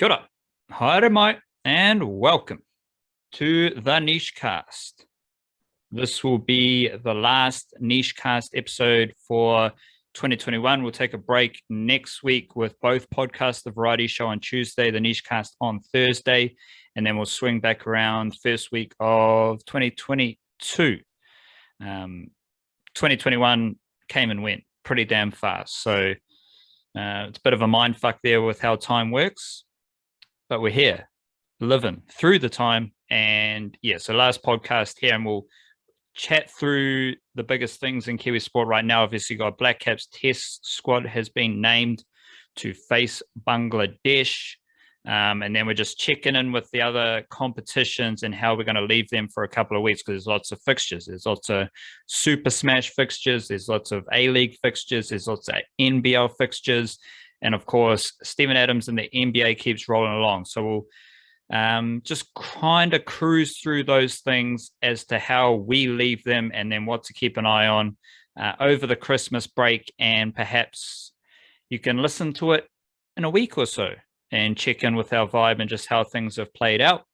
Kia ora, haere mai, and welcome to the Niche Cast. This will be the last Niche Cast episode for 2021. We'll take a break next week with both podcasts, the Variety Show on Tuesday, the Niche Cast on Thursday, and then we'll swing back around first week of 2022. 2021 came and went pretty damn fast. So it's a bit of a mind fuck there with how time works. But we're here, living through the time. And yeah, so last podcast here, and we'll chat through the biggest things in Kiwi sport right now. Obviously, got Blackcaps test squad has been named to face Bangladesh. And then we're just checking in with the other competitions and how we're going to leave them for a couple of weeks, because there's lots of fixtures. There's lots of Super Smash fixtures. There's lots of A-League fixtures. There's lots of NBL fixtures. And of course, Steven Adams and the NBA keeps rolling along. So we'll just kind of cruise through those things as to how we leave them and then what to keep an eye on over the Christmas break. And perhaps you can listen to it in a week or so and check in with our vibe and just how things have played out.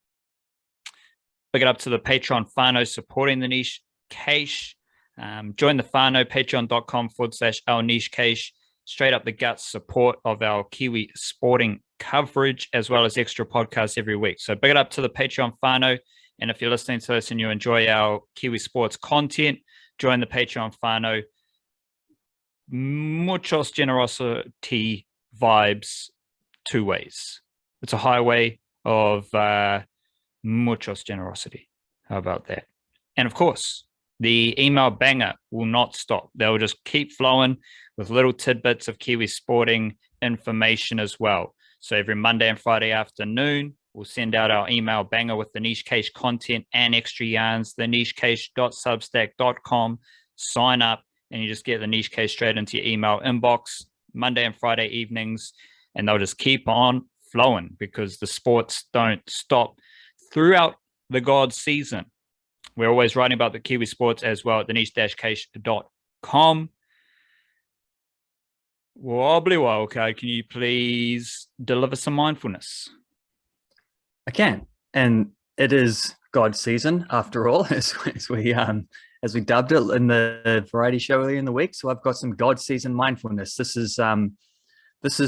Big it up to the Patreon whānau supporting the Niche Cache. Join the whānau, patreon.com/our Niche Cache. Straight up the guts support of our Kiwi sporting coverage, as well as extra podcasts every week. So big it up to the Patreon whānau. And if you're listening to this and you enjoy our Kiwi sports content, join the Patreon whānau. Muchos generosity vibes two ways. It's a highway of muchos generosity. How about that? And of course, the email banger will not stop. They'll just keep flowing with little tidbits of Kiwi sporting information as well. So every Monday and Friday afternoon, we'll send out our email banger with the Niche Cache content and extra yarns, the nichecache.substack.com. Sign up and you just get the Niche Cache straight into your email inbox Monday and Friday evenings, and they'll just keep on flowing because the sports don't stop throughout the God season. We're always writing about the Kiwi sports as well at the niche-cache.com. Wobbly okay, can you please deliver some mindfulness? I can, and it is God season after all, as we dubbed it in the Variety Show earlier in the week. So I've got some God season mindfulness. This is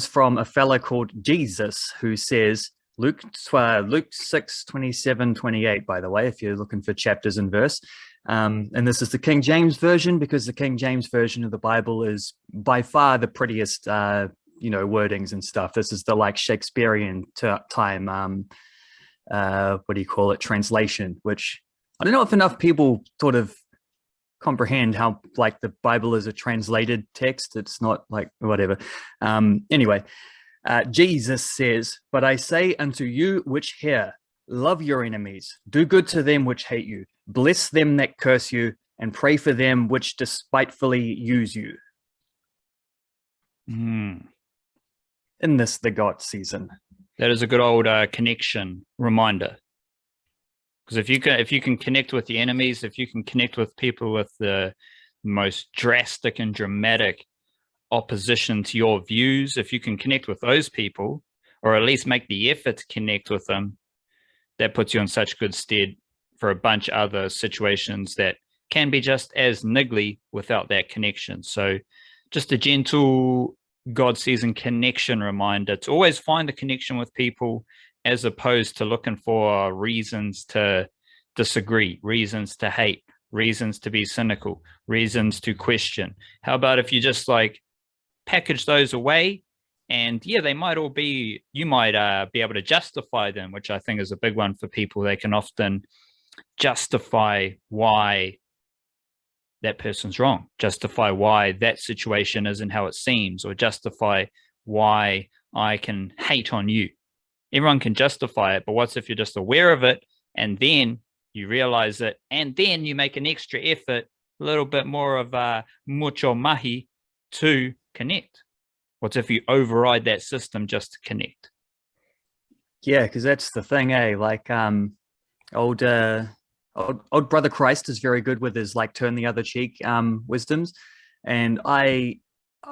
from a fella called Jesus, who says Luke 6:27-28. By the way, if you're looking for chapters and verse. And this is the King James Version, because the King James Version of the Bible is by far the prettiest, wordings and stuff. This is the like Shakespearean time, translation, which I don't know if enough people sort of comprehend how like the Bible is a translated text. It's not like whatever. Anyway, Jesus says, "But I say unto you which hear, love your enemies, do good to them which hate you, bless them that curse you, and pray for them which despitefully use you." In this, the God season. That is a good old connection reminder. Because if you can connect with the enemies, if you can connect with people with the most drastic and dramatic opposition to your views, if you can connect with those people, or at least make the effort to connect with them, that puts you in such good stead for a bunch of other situations that can be just as niggly without that connection. So just a gentle God season connection reminder to always find the connection with people, as opposed to looking for reasons to disagree, reasons to hate, reasons to be cynical, reasons to question. How about if you just like package those away, and yeah, they might all be, you might be able to justify them, which I think is a big one for people. They can often justify why that person's wrong, justify why that situation isn't how it seems, or justify why I can hate on you. Everyone can justify it, but what's if you're just aware of it and then you realize it and then you make an extra effort, a little bit more of a mucho mahi to connect? What's if you override that system just to connect? Yeah, because that's the thing, eh? Like old brother Christ is very good with his like turn the other cheek wisdoms, and I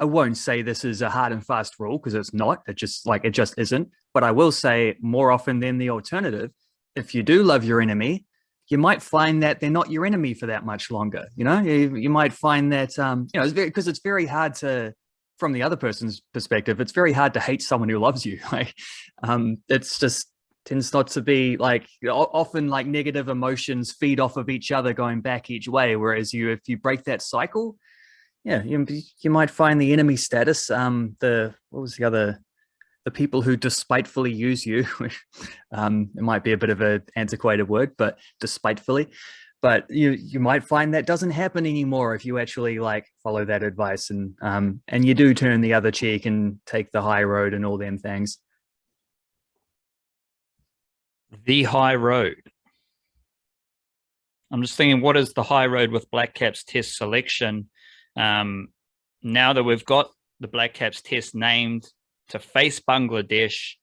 won't say this is a hard and fast rule, because it's not. It just isn't. But I will say more often than the alternative, if you do love your enemy, you might find that they're not your enemy for that much longer. You might find that, because it's very hard to, from the other person's perspective, it's very hard to hate someone who loves you. Like, it's just tends not to be like, often like negative emotions feed off of each other going back each way. Whereas if you break that cycle, yeah, you might find the enemy status. What was the other? The people who despitefully use you. It might be a bit of an antiquated word, but despitefully. But you might find that doesn't happen anymore if you actually like follow that advice and you do turn the other cheek and take the high road and all them things. The high road. I'm just thinking, what is the high road with Blackcaps test selection? Now that we've got the Blackcaps test named to face Bangladesh,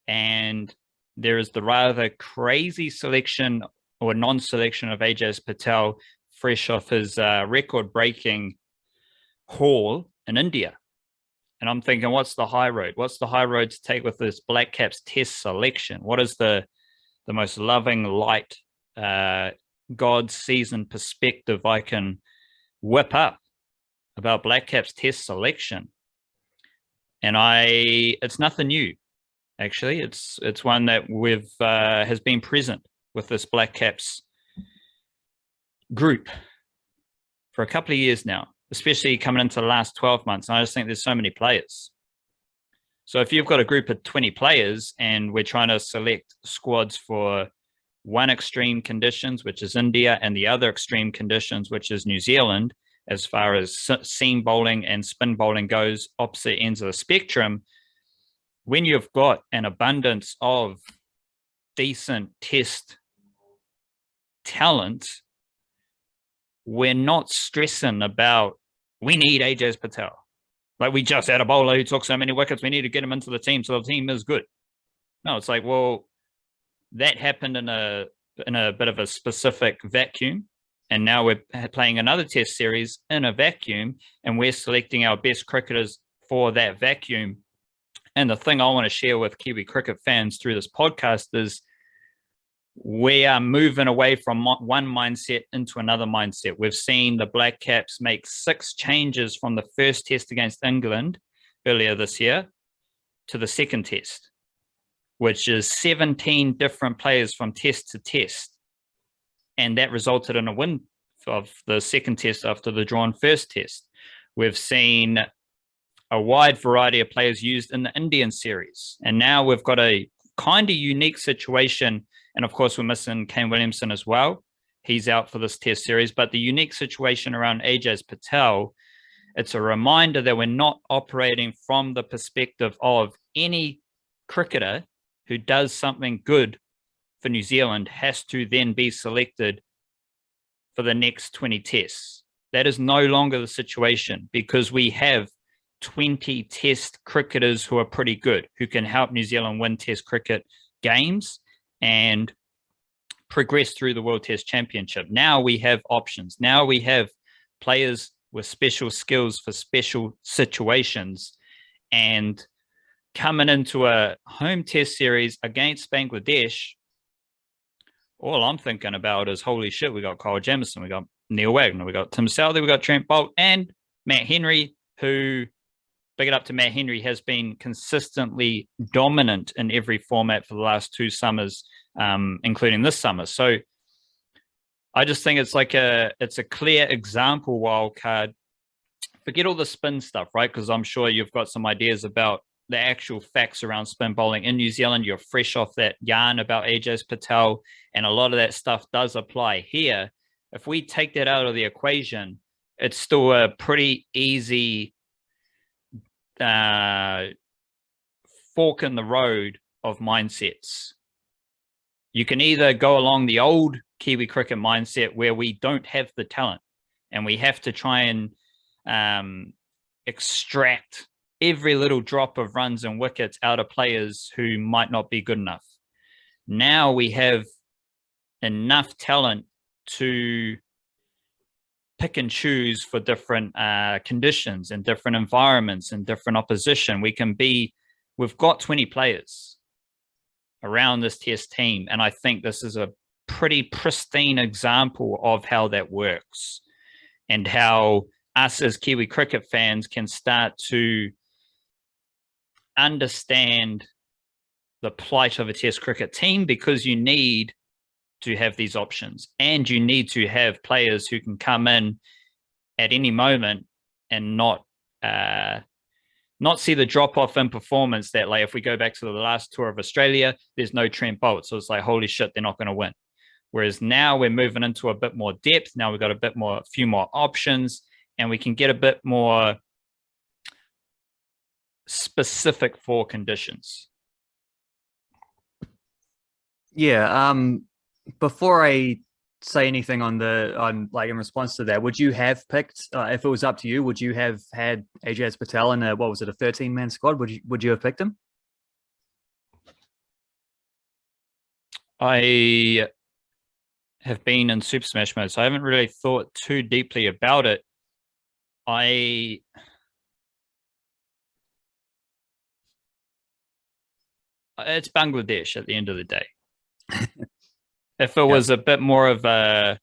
and there is the rather crazy selection or non-selection of Ajaz Patel, fresh off his record-breaking haul in India. And I'm thinking, what's the high road? What's the high road to take with this Blackcaps test selection? What is the most loving, light, God's season perspective I can whip up about Blackcaps test selection? And it's nothing new, actually. It's one that has been present with this Blackcaps group for a couple of years now, especially coming into the last 12 months. And I just think there's so many players. So if you've got a group of 20 players and we're trying to select squads for one extreme conditions, which is India, and the other extreme conditions, which is New Zealand, as far as seam bowling and spin bowling goes, opposite ends of the spectrum, when you've got an abundance of decent test talent, we're not stressing about, we need Ajaz Patel. Like, we just had a bowler who took so many wickets, we need to get him into the team so the team is good. No, it's like, well, that happened in a bit of a specific vacuum. And now we're playing another test series in a vacuum, and we're selecting our best cricketers for that vacuum. And the thing I want to share with Kiwi cricket fans through this podcast is we are moving away from one mindset into another mindset. We've seen the Blackcaps make 6 changes from the first test against England earlier this year to the second test, which is 17 different players from test to test. And that resulted in a win of the second test after the drawn first test. We've seen a wide variety of players used in the Indian series. And now we've got a kind of unique situation. And of course, we're missing Kane Williamson as well. He's out for this test series. But the unique situation around Ajaz Patel, it's a reminder that we're not operating from the perspective of any cricketer who does something good for New Zealand has to then be selected for the next 20 tests. That is no longer the situation, because we have 20 test cricketers who are pretty good, who can help New Zealand win test cricket games and progress through the World Test Championship. Now we have options. Now we have players with special skills for special situations. And coming into a home test series against Bangladesh, all I'm thinking about is, holy shit, we got Kyle Jamieson, we got Neil Wagner, we got Tim Southey, we got Trent Boult, and Matt Henry, who, big it up to Matt Henry, has been consistently dominant in every format for the last 2 summers, including this summer. So I just think it's like it's a clear example, wildcard. Forget all the spin stuff, right? Because I'm sure you've got some ideas about the actual facts around spin bowling in New Zealand. You're fresh off that yarn about Ajaz Patel, and a lot of that stuff does apply here. If we take that out of the equation, it's still a pretty easy fork in the road of mindsets. You can either go along the old Kiwi cricket mindset where we don't have the talent and we have to try and extract every little drop of runs and wickets out of players who might not be good enough. Now we have enough talent to pick and choose for different conditions and different environments and different opposition. We've got 20 players. around this test team. And I think this is a pretty pristine example of how that works and how us as Kiwi cricket fans can start to understand the plight of a test cricket team, because you need to have these options and you need to have players who can come in at any moment and not see the drop off in performance that, like, if we go back to the last tour of Australia, there's no Trent Bolt. So it's like, holy shit, they're not going to win. Whereas now we're moving into a bit more depth. Now we've got a few more options, and we can get a bit more specific for conditions. Yeah. Before I say anything on in response to that, would you have picked, if it was up to you, would you have had Ajaz Patel in a 13-man squad? Would you have picked him? I have been in Super Smash mode, so I haven't really thought too deeply about it. It's Bangladesh at the end of the day. If it was a bit more of a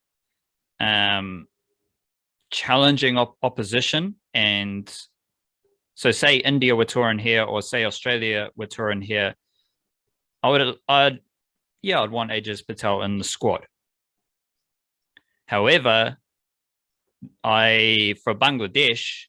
challenging opposition, and so say India were touring here, or say Australia were touring here, I'd want Ajaz Patel in the squad. However, for Bangladesh,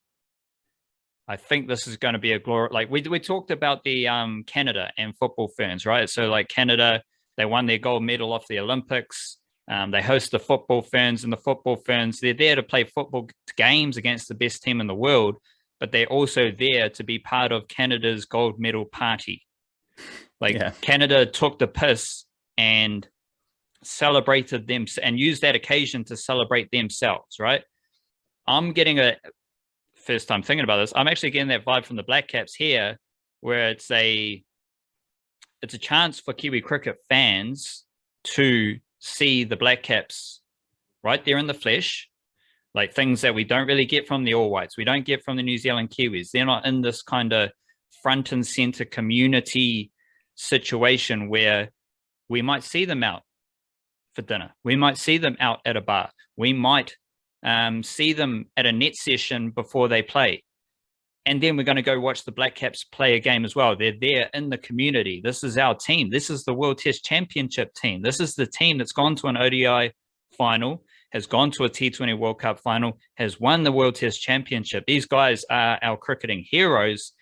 I think this is going to be a glory. Like we talked about the Canada and football ferns, right? So like Canada, they won their gold medal off the Olympics. They host the football ferns, and the football ferns, they're there to play football games against the best team in the world, but they're also there to be part of Canada's gold medal party. Canada took the piss and celebrated them and used that occasion to celebrate themselves, right? I'm getting first time thinking about this, I'm actually getting that vibe from the Blackcaps here, where it's a chance for Kiwi cricket fans to see the Blackcaps right there in the flesh, like things that we don't really get from the All Whites, we don't get from the New Zealand Kiwis. They're not in this kind of front and center community situation where we might see them out for dinner, we might see them out at a bar, we might see them at a net session before they play. And then we're going to go watch the Blackcaps play a game as well. They're there in the community. This is our team. This is the World Test Championship team. This is the team that's gone to an ODI final, has gone to a T20 World Cup final, has won the World Test Championship. These guys are our cricketing heroes.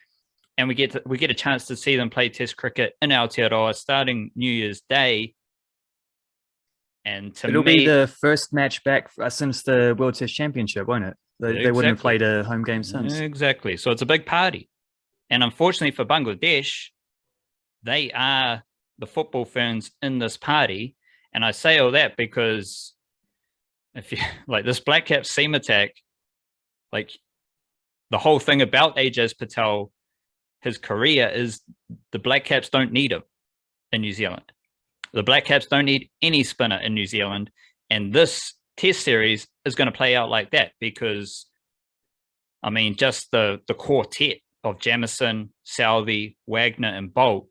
And we get a chance to see them play Test cricket in Aotearoa starting New Year's Day. And it'll be the first match back since the World Test Championship, won't it? They wouldn't have played a home game since. Exactly. So it's a big party. And unfortunately for Bangladesh, they are the football ferns in this party. And I say all that because if you like this Blackcaps seam attack, like the whole thing about Ajaz Patel, his career is the Blackcaps don't need him in New Zealand. The Blackcaps don't need any spinner in New Zealand. And this Test series is going to play out like that because, I mean, just the quartet of Jamieson, Southey, Wagner, and Bolt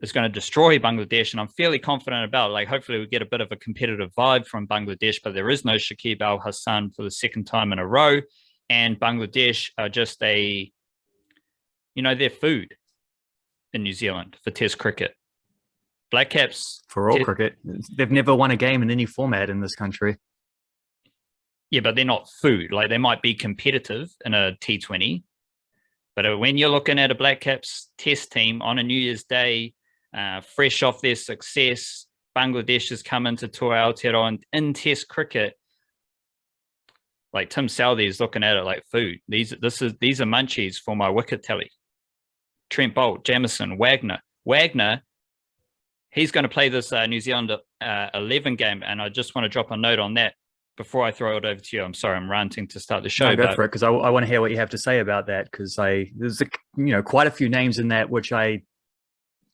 is going to destroy Bangladesh. And I'm fairly confident about it. Like, hopefully we get a bit of a competitive vibe from Bangladesh, but there is no Shakib Al Hassan for the second time in a row. And Bangladesh are just they're food in New Zealand for Test cricket. Blackcaps for all cricket, they've never won a game in any format in this country. Yeah, but they're not food. Like, they might be competitive in a T20, but when you're looking at a Blackcaps Test team on a New Year's Day, fresh off their success, Bangladesh has come into Tour Aotearoa and in Test cricket, like Tim Southey is looking at it like food. These are munchies for my wicket tally. Trent Bolt, Jamieson, Wagner. He's going to play this New Zealand 11 game, and I just want to drop a note on that before I throw it over to you. I'm sorry, I'm ranting to start the show. No, go for it, because I want to hear what you have to say about that, because there's quite a few names in that which I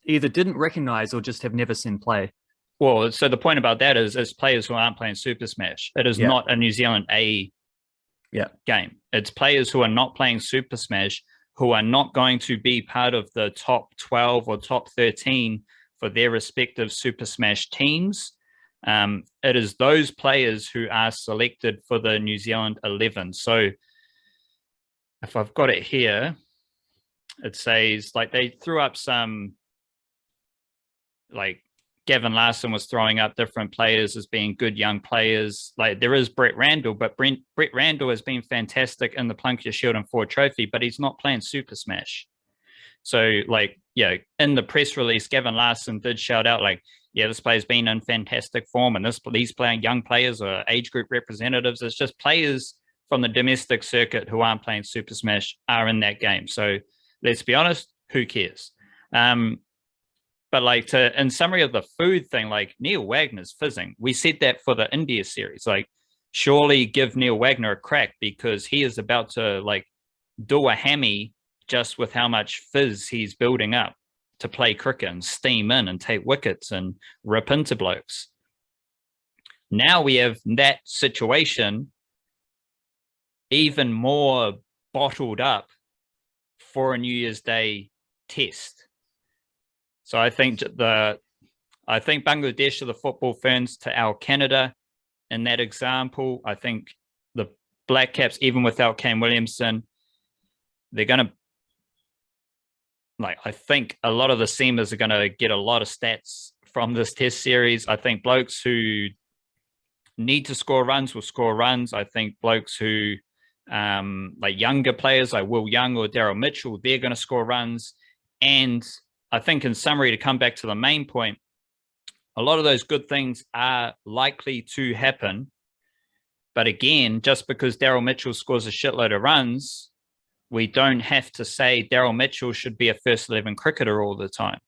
either didn't recognize or just have never seen play. Well, so the point about that is players who aren't playing Super Smash. It is not a New Zealand A game. It's players who are not playing Super Smash, who are not going to be part of the top 12 or top 13 for their respective Super Smash teams. It is those players who are selected for the New Zealand 11. So if I've got it here, it says like they threw up some, like Gavin Larson was throwing up different players as being good young players. Like there is Brett Randall, but Brett Randall has been fantastic in the Plunkett Shield and Ford Trophy, but he's not playing Super Smash. So like, yeah, in the press release, Gavin Larson did shout out like, yeah, this player's been in fantastic form, and these playing young players or age group representatives. It's just players from the domestic circuit who aren't playing Super Smash are in that game. So let's be honest, who cares? But like in summary of the food thing, like Neil Wagner's fizzing. We said that for the India series. Like, surely give Neil Wagner a crack because he is about to like do a hammy just with how much fizz he's building up to play cricket and steam in and take wickets and rip into blokes. Now we have that situation even more bottled up for a New Year's Day test. So I think Bangladesh are the football ferns to our Canada in that example. I think the Blackcaps, even without Kane Williamson, they're going to, like, I think a lot of the seamers are going to get a lot of stats from this test series. I think blokes who need to score runs will score runs. I think blokes who, like younger players like Will Young or Daryl Mitchell, they're going to score runs. And I think in summary, to come back to the main point, a lot of those good things are likely to happen. But again, just because Daryl Mitchell scores a shitload of runs, we don't have to say Daryl Mitchell should be a first 11 cricketer all the time.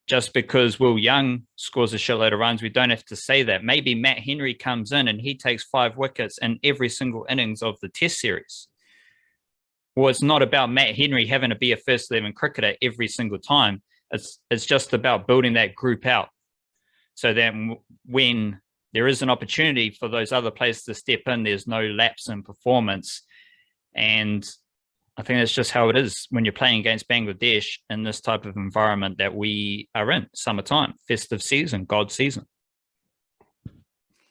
Just because Will Young scores a shitload of runs, we don't have to say that. Maybe Matt Henry comes in and he takes 5 wickets in every single innings of the test series. Well, it's not about Matt Henry having to be a first 11 cricketer every single time. It's just about building that group out so that when there is an opportunity for those other players to step in, there's no lapse in performance. And I think that's just how it is when you're playing against Bangladesh in this type of environment that we are in, summertime, festive season, God season.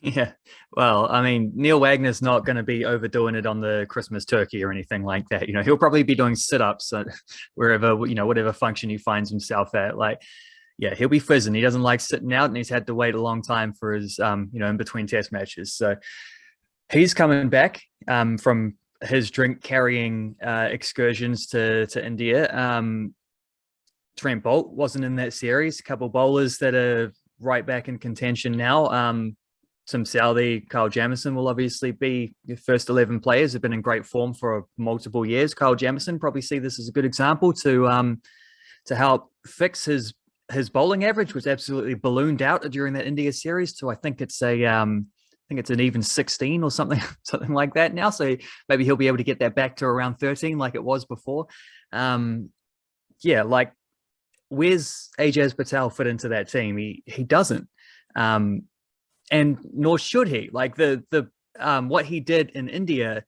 Yeah, well, I mean, Neil Wagner's not going to be overdoing it on the Christmas turkey or anything like that. You know, he'll probably be doing sit-ups wherever, you know, whatever function he finds himself at. Like, yeah, he'll be fizzing. He doesn't like sitting out, and he's had to wait a long time for his, you know, in between test matches. So he's coming back from his drink carrying excursions to India. Trent Bolt wasn't in that series. A couple bowlers that are right back in contention now. Tim Southey, Kyle Jamieson will obviously be your first 11 players. Have been in great form for multiple years. Kyle Jamieson probably see this as a good example to help fix his bowling average, was absolutely ballooned out during that India series to, I think it's an even 16 or something like that now. So maybe he'll be able to get that back to around 13 like it was before. Yeah, like, where's Ajaz Patel fit into that team? He doesn't. And nor should he. Like the what he did in India,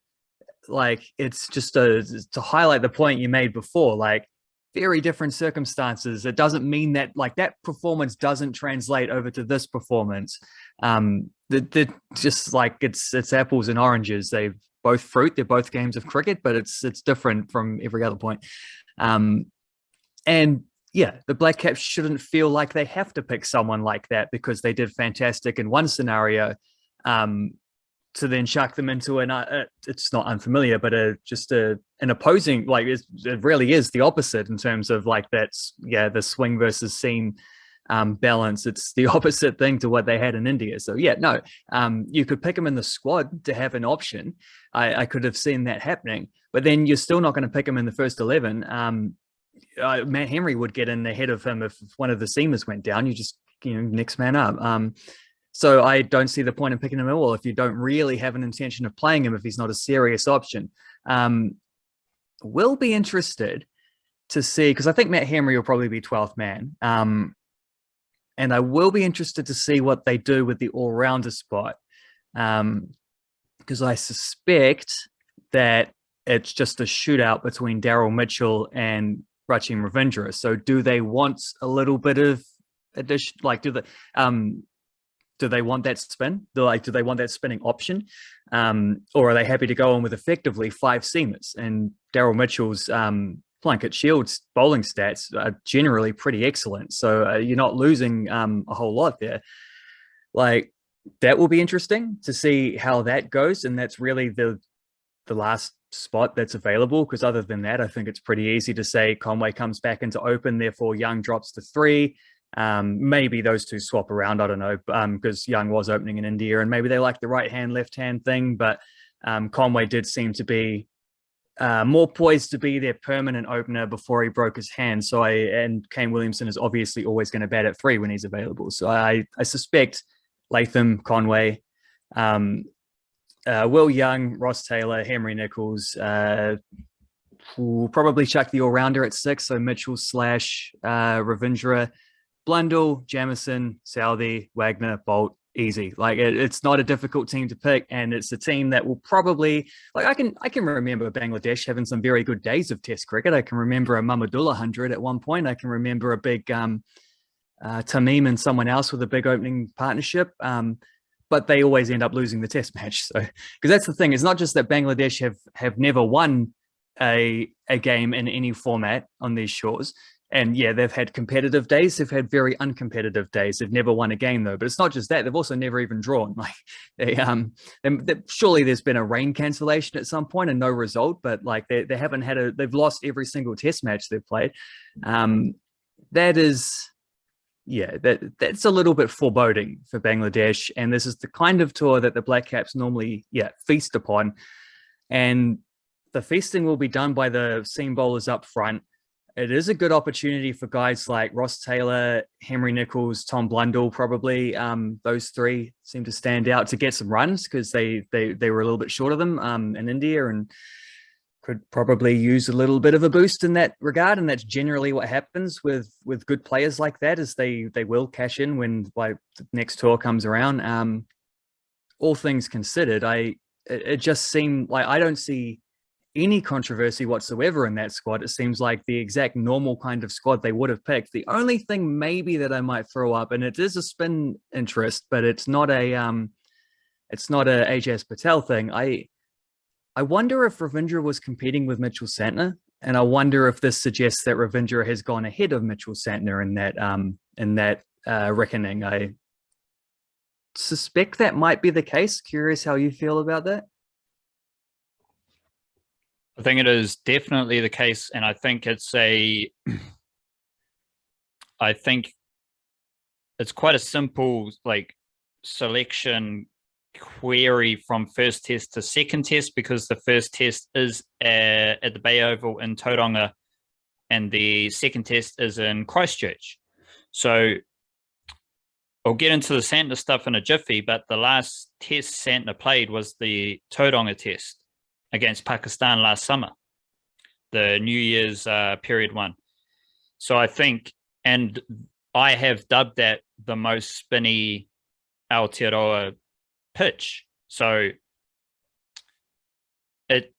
like, it's just to highlight the point you made before, like, very different circumstances. It doesn't mean that, like, that performance doesn't translate over to this performance. They're just like, it's apples and oranges. They both fruit. They're both games of cricket, but it's different from every other point. And yeah, the Blackcaps shouldn't feel like they have to pick someone like that because they did fantastic in one scenario, to then chuck them into it's not unfamiliar, but an opposing, like, it really is the opposite in terms of, like, the swing versus seam balance. It's the opposite thing to what they had in India. So yeah, no, you could pick them in the squad to have an option. I could have seen that happening, but then you're still not going to pick them in the first 11. Matt Henry would get in ahead of him if one of the seamers went down. You just, next man up. So I don't see the point in picking him at all if you don't really have an intention of playing him, if he's not a serious option. We'll be interested to see, because I think Matt Henry will probably be 12th man. And I will be interested to see what they do with the all-rounder spot, because I suspect that it's just a shootout between Daryl Mitchell and Rachim Ravindra. So do they want a little bit of addition? Like, do they want that spin? Do they want that spinning option? Or are they happy to go on with effectively 5 seamers? And Daryl Mitchell's Plunkett Shields bowling stats are generally pretty excellent. So you're not losing a whole lot there. Like, that will be interesting to see how that goes. And that's really the last spot that's available, because other than that, I think it's pretty easy to say Conway comes back into open, therefore Young drops to 3. Maybe those two swap around, I don't know, because Young was opening in India and maybe they like the right hand left hand thing, but Conway did seem to be more poised to be their permanent opener before he broke his hand. And Kane Williamson is obviously always going to bat at 3 when he's available, so I suspect Latham, Conway, Will Young, Ross Taylor, Henry Nicholls, will probably chuck the all-rounder at 6, so Mitchell / Ravindra, Blundell, Jamieson, Southey, Wagner, Bolt, easy. Like, it's not a difficult team to pick, and it's a team that will probably, like, I can remember Bangladesh having some very good days of Test cricket. I can remember a Mahmudullah 100 at one point. I can remember a big Tamim and someone else with a big opening partnership. But they always end up losing the Test match. So, because that's the thing, it's not just that Bangladesh have never won a game in any format on these shores. And yeah, they've had competitive days. They've had very uncompetitive days. They've never won a game though. But it's not just that. They've also never even drawn. Like, surely there's been a rain cancellation at some point and no result. But like, they haven't had they've lost every single Test match they've played. That is, yeah, that's a little bit foreboding for Bangladesh. And this is the kind of tour that the Blackcaps normally, feast upon. And the feasting will be done by the seam bowlers up front. It is a good opportunity for guys like Ross Taylor, Henry Nicholls, Tom Blundell, probably. Those 3 seem to stand out to get some runs because they were a little bit short of them in India and could probably use a little bit of a boost in that regard. And that's generally what happens with good players like that, is they will cash in when the next tour comes around. All things considered, it just seemed like I don't see any controversy whatsoever in that squad. It seems like the exact normal kind of squad they would have picked. The only thing maybe that I might throw up, and it is a spin interest, but it's not a Ajaz Patel thing. I wonder if Ravindra was competing with Mitchell Santner, and I wonder if this suggests that Ravindra has gone ahead of Mitchell Santner in that reckoning. I suspect that might be the case. Curious how you feel about that. I think it is definitely the case, and I think it's quite a simple selection query from first test to second test, because the first test is at the Bay Oval in Tauranga and the second test is in Christchurch. So I'll get into the Santner stuff in a jiffy, but the last test Santner played was the Tauranga test against Pakistan last summer, the New Year's period 1. So I think, and I have dubbed that the most spinny Aotearoa pitch. So it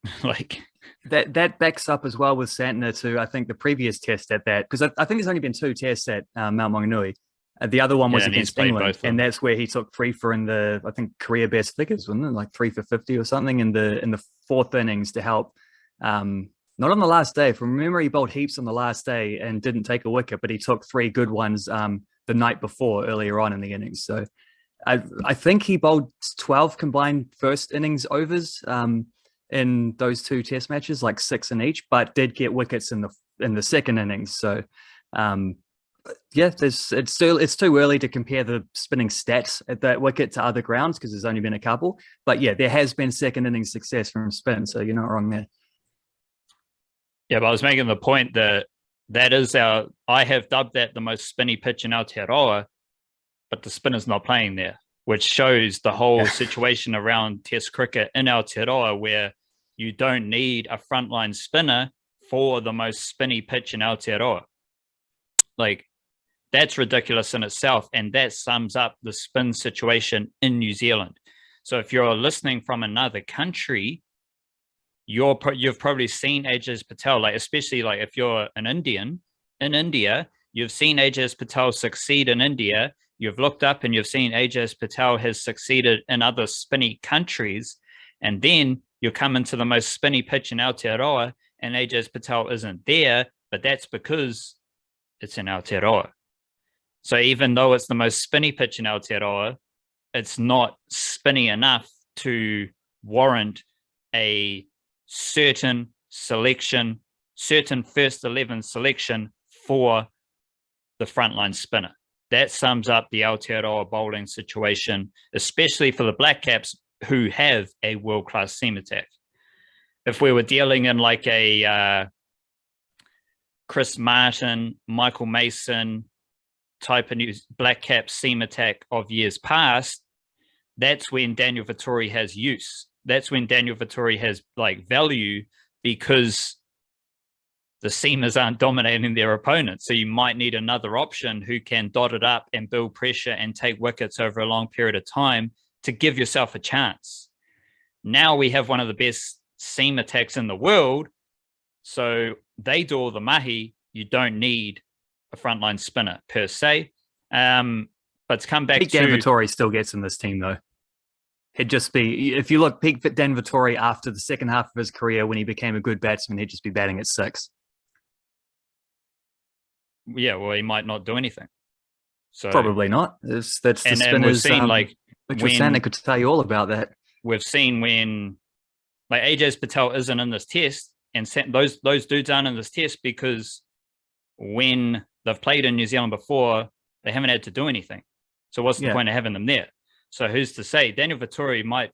that backs up as well with Santner to, I think, the previous test at that, because I think there's only been 2 tests at Mount Maunganui. The other one was against England, and that's where he took 3 for in the, I think, career best figures, wasn't it? Like 3 for 50 or something in the 4th innings to help. Not on the last day. From memory, he bowled heaps on the last day and didn't take a wicket, but he took 3 good ones the night before, earlier on in the innings. So I think he bowled 12 combined first innings overs in those 2 test matches, like 6 in each, but did get wickets in the second innings. So it's too early to compare the spinning stats at that wicket to other grounds because there's only been a couple. But yeah, there has been second innings success from spin, so you're not wrong there. Yeah, but I was making the point that is I have dubbed that the most spinny pitch in Aotearoa, but the spinner's not playing there, which shows the whole situation around Test cricket in Aotearoa, where you don't need a frontline spinner for the most spinny pitch in Aotearoa. Like, that's ridiculous in itself, and that sums up the spin situation in New Zealand. So if you're listening from another country, you've probably seen Ajaz Patel, especially if you're an Indian in India, You've seen Ajaz Patel succeed in India. You've looked up and you've seen Ajaz Patel has succeeded in other spinny countries. And then you come into the most spinny pitch in Aotearoa and Ajaz Patel isn't there, but that's because it's in Aotearoa. So even though it's the most spinny pitch in Aotearoa, it's not spinny enough to warrant a certain selection, certain first 11 selection for the frontline spinner. That sums up the Aotearoa bowling situation, especially for the Blackcaps, who have a world-class seam attack. If we were dealing in like a Chris Martin, Michael Mason type of new Blackcap seam attack of years past, that's when Daniel Vettori has use. That's when Daniel Vettori has like value, because the seamers aren't dominating their opponents. So you might need another option who can dot it up and build pressure and take wickets over a long period of time to give yourself a chance. Now we have one of the best seam attacks in the world. So they do all the mahi. You don't need a frontline spinner per se. But to come back to Dan Vettori still gets in this team though. He'd just be, if you look peak Dan Vettori after the second half of his career when he became a good batsman, he'd just be batting at 6. Yeah, well, he might not do anything. So probably not. That's the spinners. And we've seen like Mitchell Santner could tell you all about that. We've seen when like Ajaz Patel isn't in this test, and those dudes aren't in this test because when they've played in New Zealand before, they haven't had to do anything. So what's the point of having them there? So who's to say? Daniel Vettori might,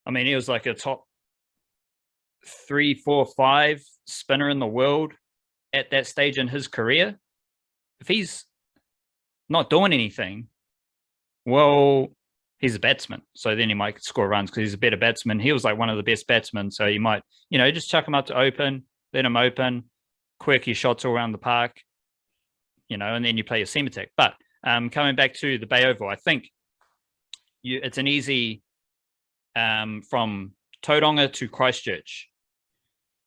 I mean, he was like a top 3, 4, 5 spinner in the world at that stage in his career. If he's not doing anything, well, he's a batsman. So then he might score runs because he's a better batsman. He was like one of the best batsmen. So you might, just chuck him up to open, let him open, quirky shots all around the park, and then you play your seam attack. But coming back to the Bay Oval, I think it's an easy from Tauranga to Christchurch.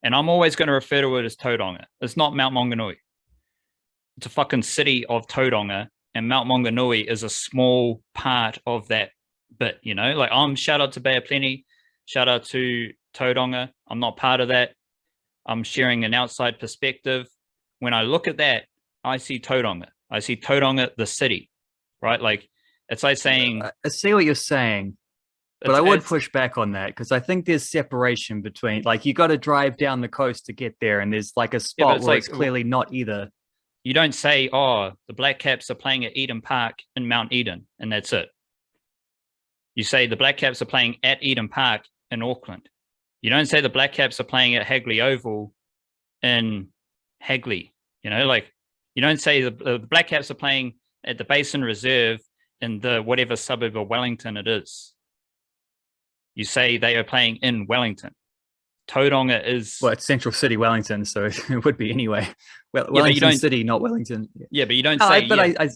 And I'm always going to refer to it as Tauranga. It's not Mount Maunganui. It's a fucking city of Tauranga, and Mount Maunganui is a small part of that bit, Like shout out to Bay of Plenty, shout out to Tauranga. I'm not part of that. I'm sharing an outside perspective. When I look at that, I see Tauranga. I see Tauranga, the city, right? Like it's like saying... I see what you're saying. But I would push back on that because I think there's separation between, like, you got to drive down the coast to get there, and there's like a spot where it's clearly not either. You don't say, the Blackcaps are playing at Eden Park in Mount Eden, and that's it. You say the Blackcaps are playing at Eden Park in Auckland. You don't say the Blackcaps are playing at Hagley Oval in Hagley. You don't say the Blackcaps are playing at the Basin Reserve in the whatever suburb of Wellington it is. You say they are playing in Wellington. Tauranga is... Well, it's Central City, Wellington, so it would be anyway. Wellington City, not Wellington. Yeah, but you don't say,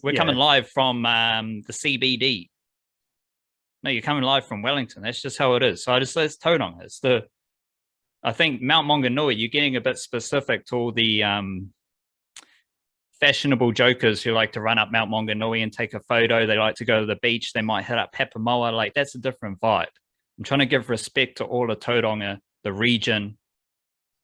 we're coming live from the CBD. No, you're coming live from Wellington. That's just how it is. So I just say it's Tauranga. I think Mount Maunganui, you're getting a bit specific to all the fashionable jokers who like to run up Mount Maunganui and take a photo. They like to go to the beach. They might hit up Papamoa. Like, that's a different vibe. I'm trying to give respect to all of Tauranga, the region,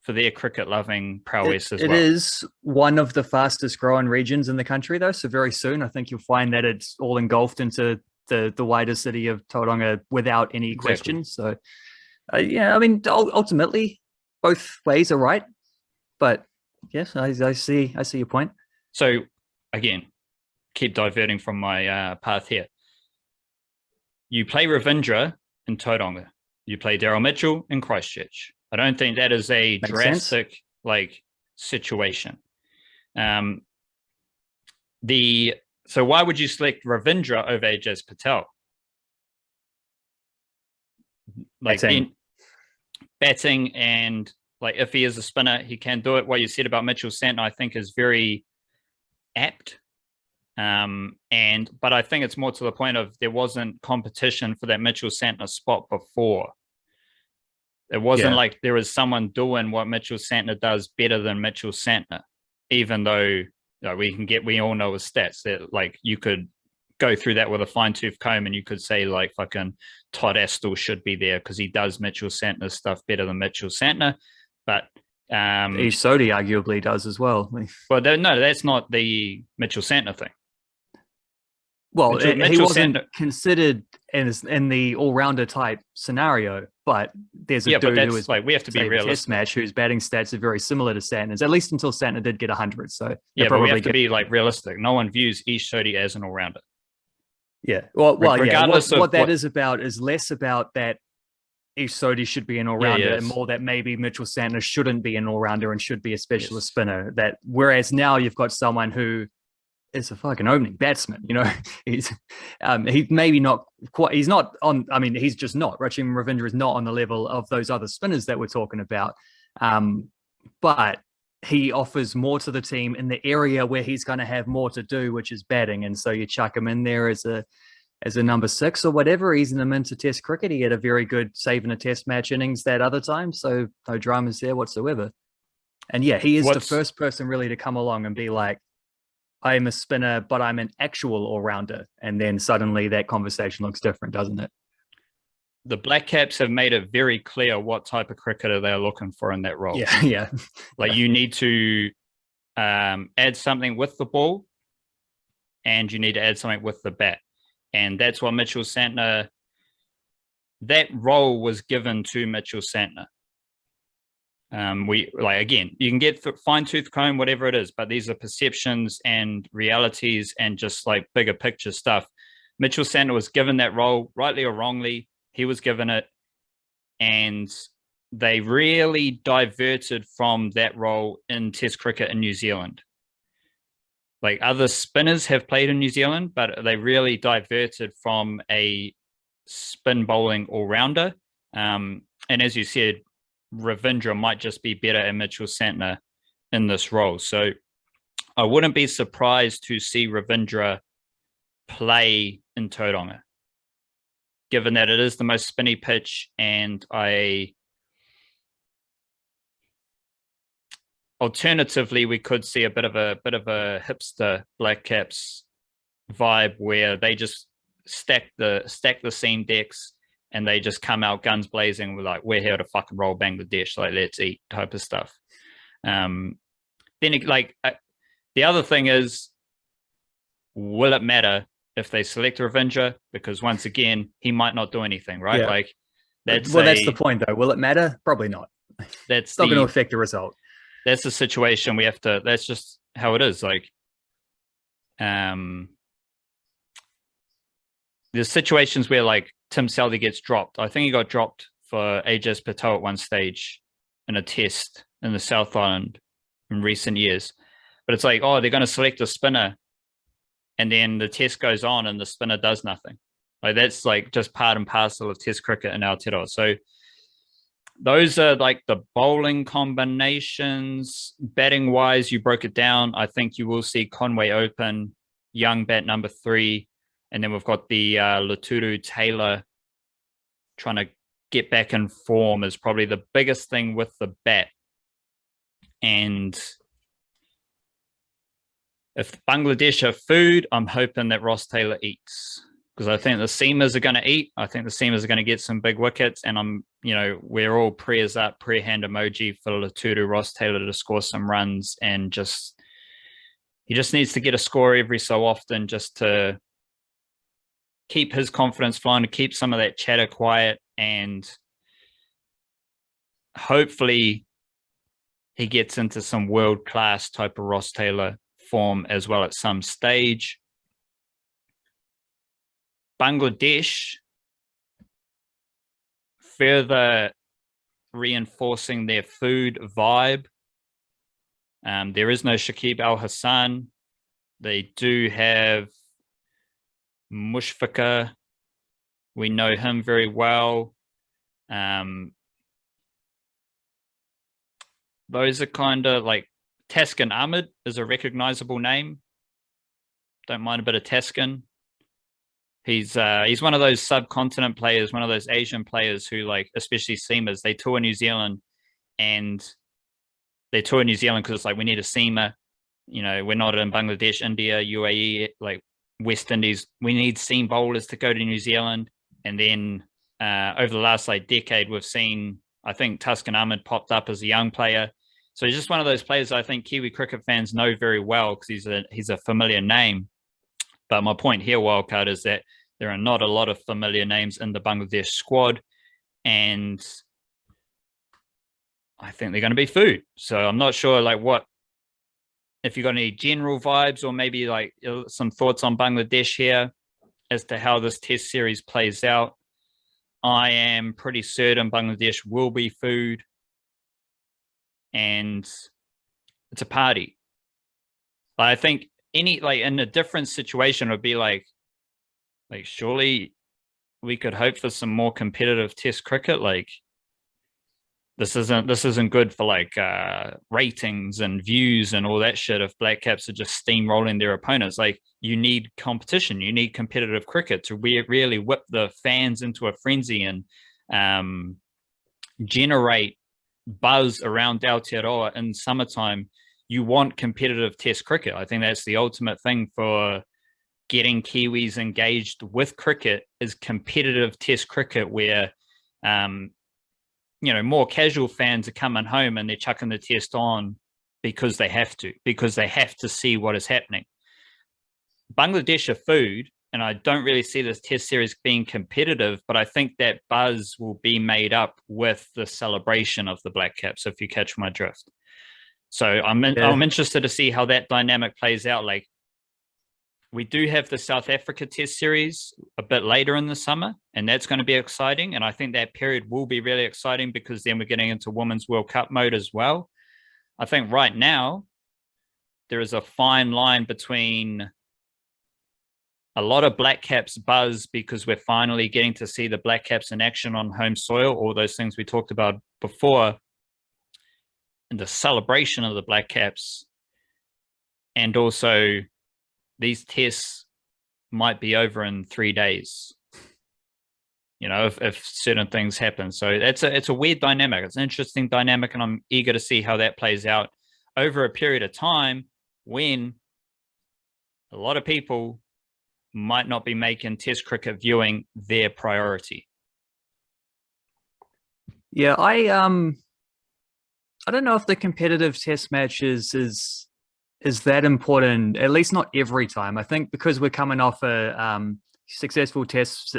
for their cricket-loving prowess as well. It is one of the fastest growing regions in the country, though. So very soon, I think you'll find that it's all engulfed into the wider city of Tauranga without any question. So, I mean, ultimately, both ways are right. But yes, I see your point. So again, keep diverting from my path here. You play Ravindra in Tauranga. You play Daryl Mitchell in Christchurch. I don't think that is a drastic situation. So why would you select Ravindra over Ajaz Patel? Batting, and like if he is a spinner, he can do it. What you said about Mitchell Santner, I think, is very apt. But I think it's more to the point of there wasn't competition for that Mitchell Santner spot before. It wasn't like there was someone doing what Mitchell Santner does better than Mitchell Santner, even though Like we all know his stats that like you could go through that with a fine tooth comb and you could say like fucking Todd Astle should be there because he does Mitchell Santner stuff better than Mitchell Santner. But Ish Sodi arguably does as well. Well, no, that's not the Mitchell Santner thing. Well, he wasn't considered in the all-rounder type scenario, but there's a dude who is like we have to be realistic. Test match whose batting stats are very similar to Santner's, at least until Santner did get 100. So yeah, but we have to be like realistic. No one views Ish Sodi as an all-rounder. Yeah, well, regardless of what that is about is less about that Ish Sodi should be an all-rounder and more that maybe Mitchell Santner shouldn't be an all-rounder and should be a specialist spinner. That whereas now you've got someone who is a fucking opening batsman, you know. He's maybe not quite, he's not on, I mean, he's just not. Rachin Ravindra is not on the level of those other spinners that we're talking about. But he offers more to the team in the area where he's going to have more to do, which is batting. And so you chuck him in there as a number 6 or whatever, easing him into Test cricket. He had a very good save in a Test match innings that other time, so no dramas there whatsoever. And yeah, he is the first person really to come along and be like, I'm a spinner, but I'm an actual all-rounder. And then suddenly that conversation looks different, doesn't it? The Blackcaps have made it very clear what type of cricketer they're looking for in that role. Yeah. Like you need to add something with the ball and you need to add something with the bat. And that's what Mitchell Santner, that role was given to Mitchell Santner. We like, again, you can get fine tooth comb, whatever it is, but these are perceptions and realities and just like bigger picture stuff. Mitchell Santner was given that role, rightly or wrongly, he was given it, and they really diverted from that role in Test cricket in New Zealand. Like other spinners have played in New Zealand, but they really diverted from a spin bowling all-rounder. And as you said, Ravindra might just be better at Mitchell Santner in this role. So I wouldn't be surprised to see Ravindra play in Tauranga, given that it is the most spinny pitch, and alternatively we could see a bit of a hipster Blackcaps vibe where they just stack the seam decks and they just come out guns blazing with like, we're here to fucking roll Bangladesh, like let's eat type of stuff. Then the other thing is, will it matter if they select Ravindra? Because once again, he might not do anything, right? Yeah. Like that's the point though. Will it matter? Probably not. That's not going to affect the result. That's the situation we have to, that's just how it is. Like, there's situations where like Tim Southee gets dropped. I think he got dropped for Ajaz Patel at one stage in a test in the South Island in recent years. But it's like, oh, they're going to select a spinner, and then the test goes on and the spinner does nothing. Like that's like just part and parcel of Test cricket in Aotearoa. So those are like the bowling combinations. Batting wise, you broke it down. I think you will see Conway open, Young bat number 3. And then we've got the Laturu Taylor trying to get back in form is probably the biggest thing with the bat. And if Bangladesh have food, I'm hoping that Ross Taylor eats, because I think the seamers are going to eat. I think the seamers are going to get some big wickets. And we're all prayers up, prayer hand emoji for Laturu Ross Taylor to score some runs. And he just needs to get a score every so often just to keep his confidence flying, to keep some of that chatter quiet, and hopefully he gets into some world-class type of Ross Taylor form as well at some stage. Bangladesh, further reinforcing their food vibe. There is no Shakib Al Hassan. They do have Mushfiqur. We know him very well. Those are kind of like Taskin Ahmed is a recognizable name. Don't mind a bit of Taskin. He's one of those subcontinent players, one of those Asian players who, like, especially seamers, they tour New Zealand, and they tour New Zealand because it's like, we need a seamer. we're not in Bangladesh, India, UAE, like West Indies. We need seam bowlers to go to New Zealand. And then over the last like decade, we've seen, I think Tuscan Ahmed popped up as a young player. So he's just one of those players I think Kiwi cricket fans know very well because he's a familiar name. But my point here, Wildcard, is that there are not a lot of familiar names in the Bangladesh squad. And I think they're going to be food. So I'm not sure like if you got any general vibes or maybe like some thoughts on Bangladesh here as to how this test series plays out. I am pretty certain Bangladesh will be food and it's a party. But I think in a different situation, it would be like surely we could hope for some more competitive test cricket. Like this isn't good for like ratings and views and all that shit if Blackcaps are just steamrolling their opponents. Like you need competition, you need competitive cricket to really whip the fans into a frenzy and generate buzz around Aotearoa in summertime. You want competitive test cricket. I think that's the ultimate thing for getting Kiwis engaged with cricket is competitive test cricket where more casual fans are coming home and they're chucking the test on because they have to see what is happening. Bangladesh are food, and I don't really see this test series being competitive, but I think that buzz will be made up with the celebration of the Blackcaps, if you catch my drift. So I'm interested to see how that dynamic plays out. Like we do have the South Africa test series a bit later in the summer, and that's going to be exciting. And I think that period will be really exciting because then we're getting into Women's World Cup mode as well. I think right now there is a fine line between a lot of Blackcaps buzz because we're finally getting to see the Blackcaps in action on home soil, all those things we talked about before, and the celebration of the Blackcaps. And also these tests might be over in 3 days, if certain things happen. So it's a weird dynamic. It's an interesting dynamic, and I'm eager to see how that plays out over a period of time when a lot of people might not be making test cricket viewing their priority. Yeah, I don't know if the competitive test match is that important, at least not every time. I think because we're coming off a successful test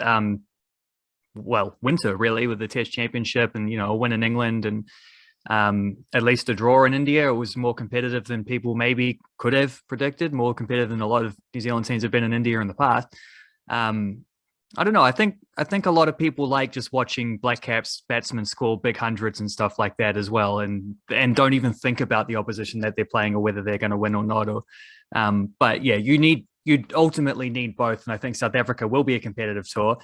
winter really with the test championship and a win in England and at least a draw in India, it was more competitive than people maybe could have predicted, more competitive than a lot of New Zealand teams have been in India in the past. I don't know. I think a lot of people like just watching Blackcaps batsmen score big hundreds and stuff like that as well, and don't even think about the opposition that they're playing or whether they're going to win or not. But yeah, you ultimately need both, and I think South Africa will be a competitive tour.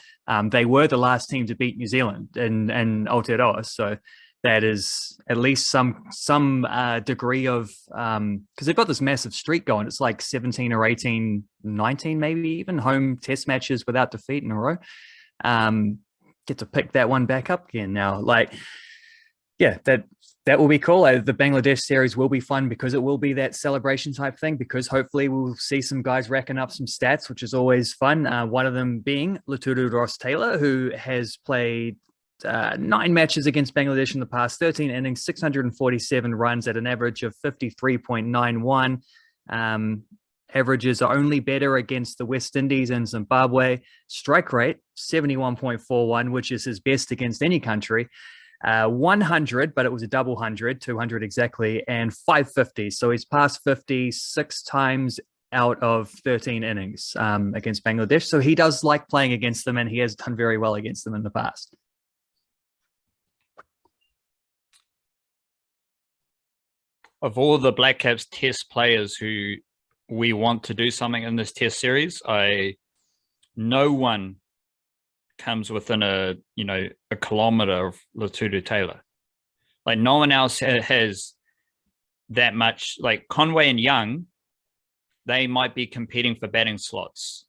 They were the last team to beat New Zealand in Aotearoa, so that is at least some degree of because they've got this massive streak going. It's like 17 or 18, 19 maybe even home test matches without defeat in a row. Get to pick that one back up again now. Like, yeah, that will be cool. The Bangladesh series will be fun because it will be that celebration type thing, because hopefully we'll see some guys racking up some stats, which is always fun. One of them being Laturu Ross-Taylor, who has played 9 matches against Bangladesh in the past, 13 innings, 647 runs at an average of 53.91. Averages are only better against the West Indies and Zimbabwe. Strike rate, 71.41, which is his best against any country. 100, but it was a double 100, 200 exactly, and 550. So he's passed 50 6 times out of 13 innings against Bangladesh. So he does like playing against them, and he has done very well against them in the past. Of all the Blackcaps test players who we want to do something in this test series, no one comes within a kilometer of Laturu Taylor. Like no one else has that much. Like Conway and Young, they might be competing for batting slots,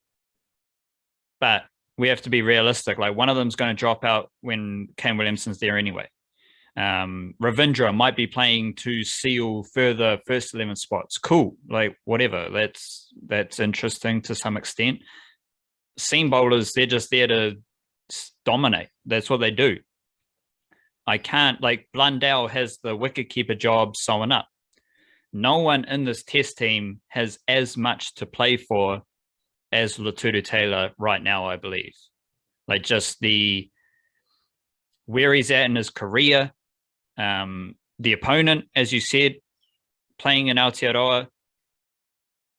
but we have to be realistic. Like one of them's going to drop out when Kane Williamson's there anyway. Ravindra might be playing to seal further first 11 spots. Cool, like whatever. That's interesting to some extent. Seam bowlers, they're just there to dominate. That's what they do. I can't, like, Blundell has the wicketkeeper job sewn up. No one in this test team has as much to play for as Laturu Taylor right now, I believe. Like, just where he's at in his career, the opponent, as you said, playing in Aotearoa,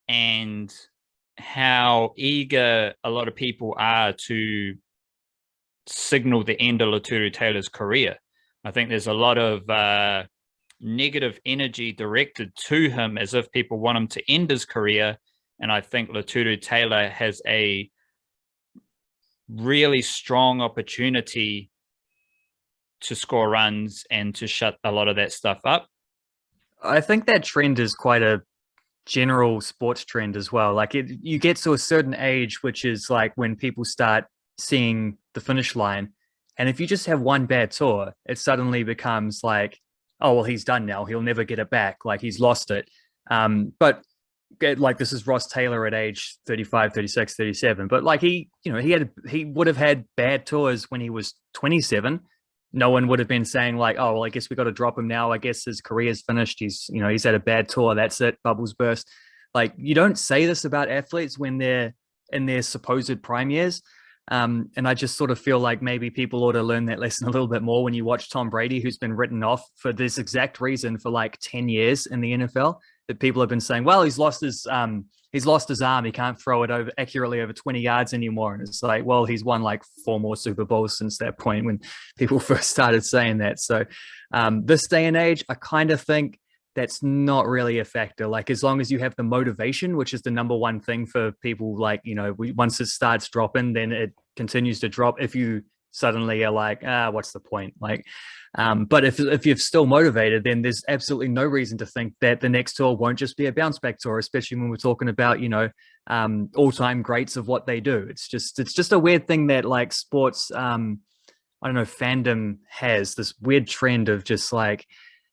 and how eager a lot of people are to signal the end of Laturu Taylor's career. I think there's a lot of negative energy directed to him as if people want him to end his career. And I think Laturu Taylor has a really strong opportunity to score runs and to shut a lot of that stuff up. I think that trend is quite a general sports trend as well. Like you get to a certain age, which is like when people start seeing the finish line. And if you just have one bad tour, it suddenly becomes like, oh, well, he's done now. He'll never get it back. Like he's lost it. But like this is Ross Taylor at age 35, 36, 37. But like he would have had bad tours when he was 27. No one would have been saying like, oh, well, I guess we got to drop him now. I guess his career's finished. He's had a bad tour. That's it. Bubbles burst. Like you don't say this about athletes when they're in their supposed prime years. And I just sort of feel like maybe people ought to learn that lesson a little bit more when you watch Tom Brady, who's been written off for this exact reason for like 10 years in the NFL, that people have been saying, well, he's lost his arm. He can't throw it over accurately over 20 yards anymore. And it's like, well, he's won like 4 more Super Bowls since that point when people first started saying that. So this day and age, I kind of think that's not really a factor. Like as long as you have the motivation, which is the number one thing for people, like, once it starts dropping, then it continues to drop. If you suddenly are like, what's the point? Like, but if you're still motivated, then there's absolutely no reason to think that the next tour won't just be a bounce back tour, especially when we're talking about, all-time greats of what they do. It's just a weird thing that like sports, I don't know, fandom has this weird trend of just like,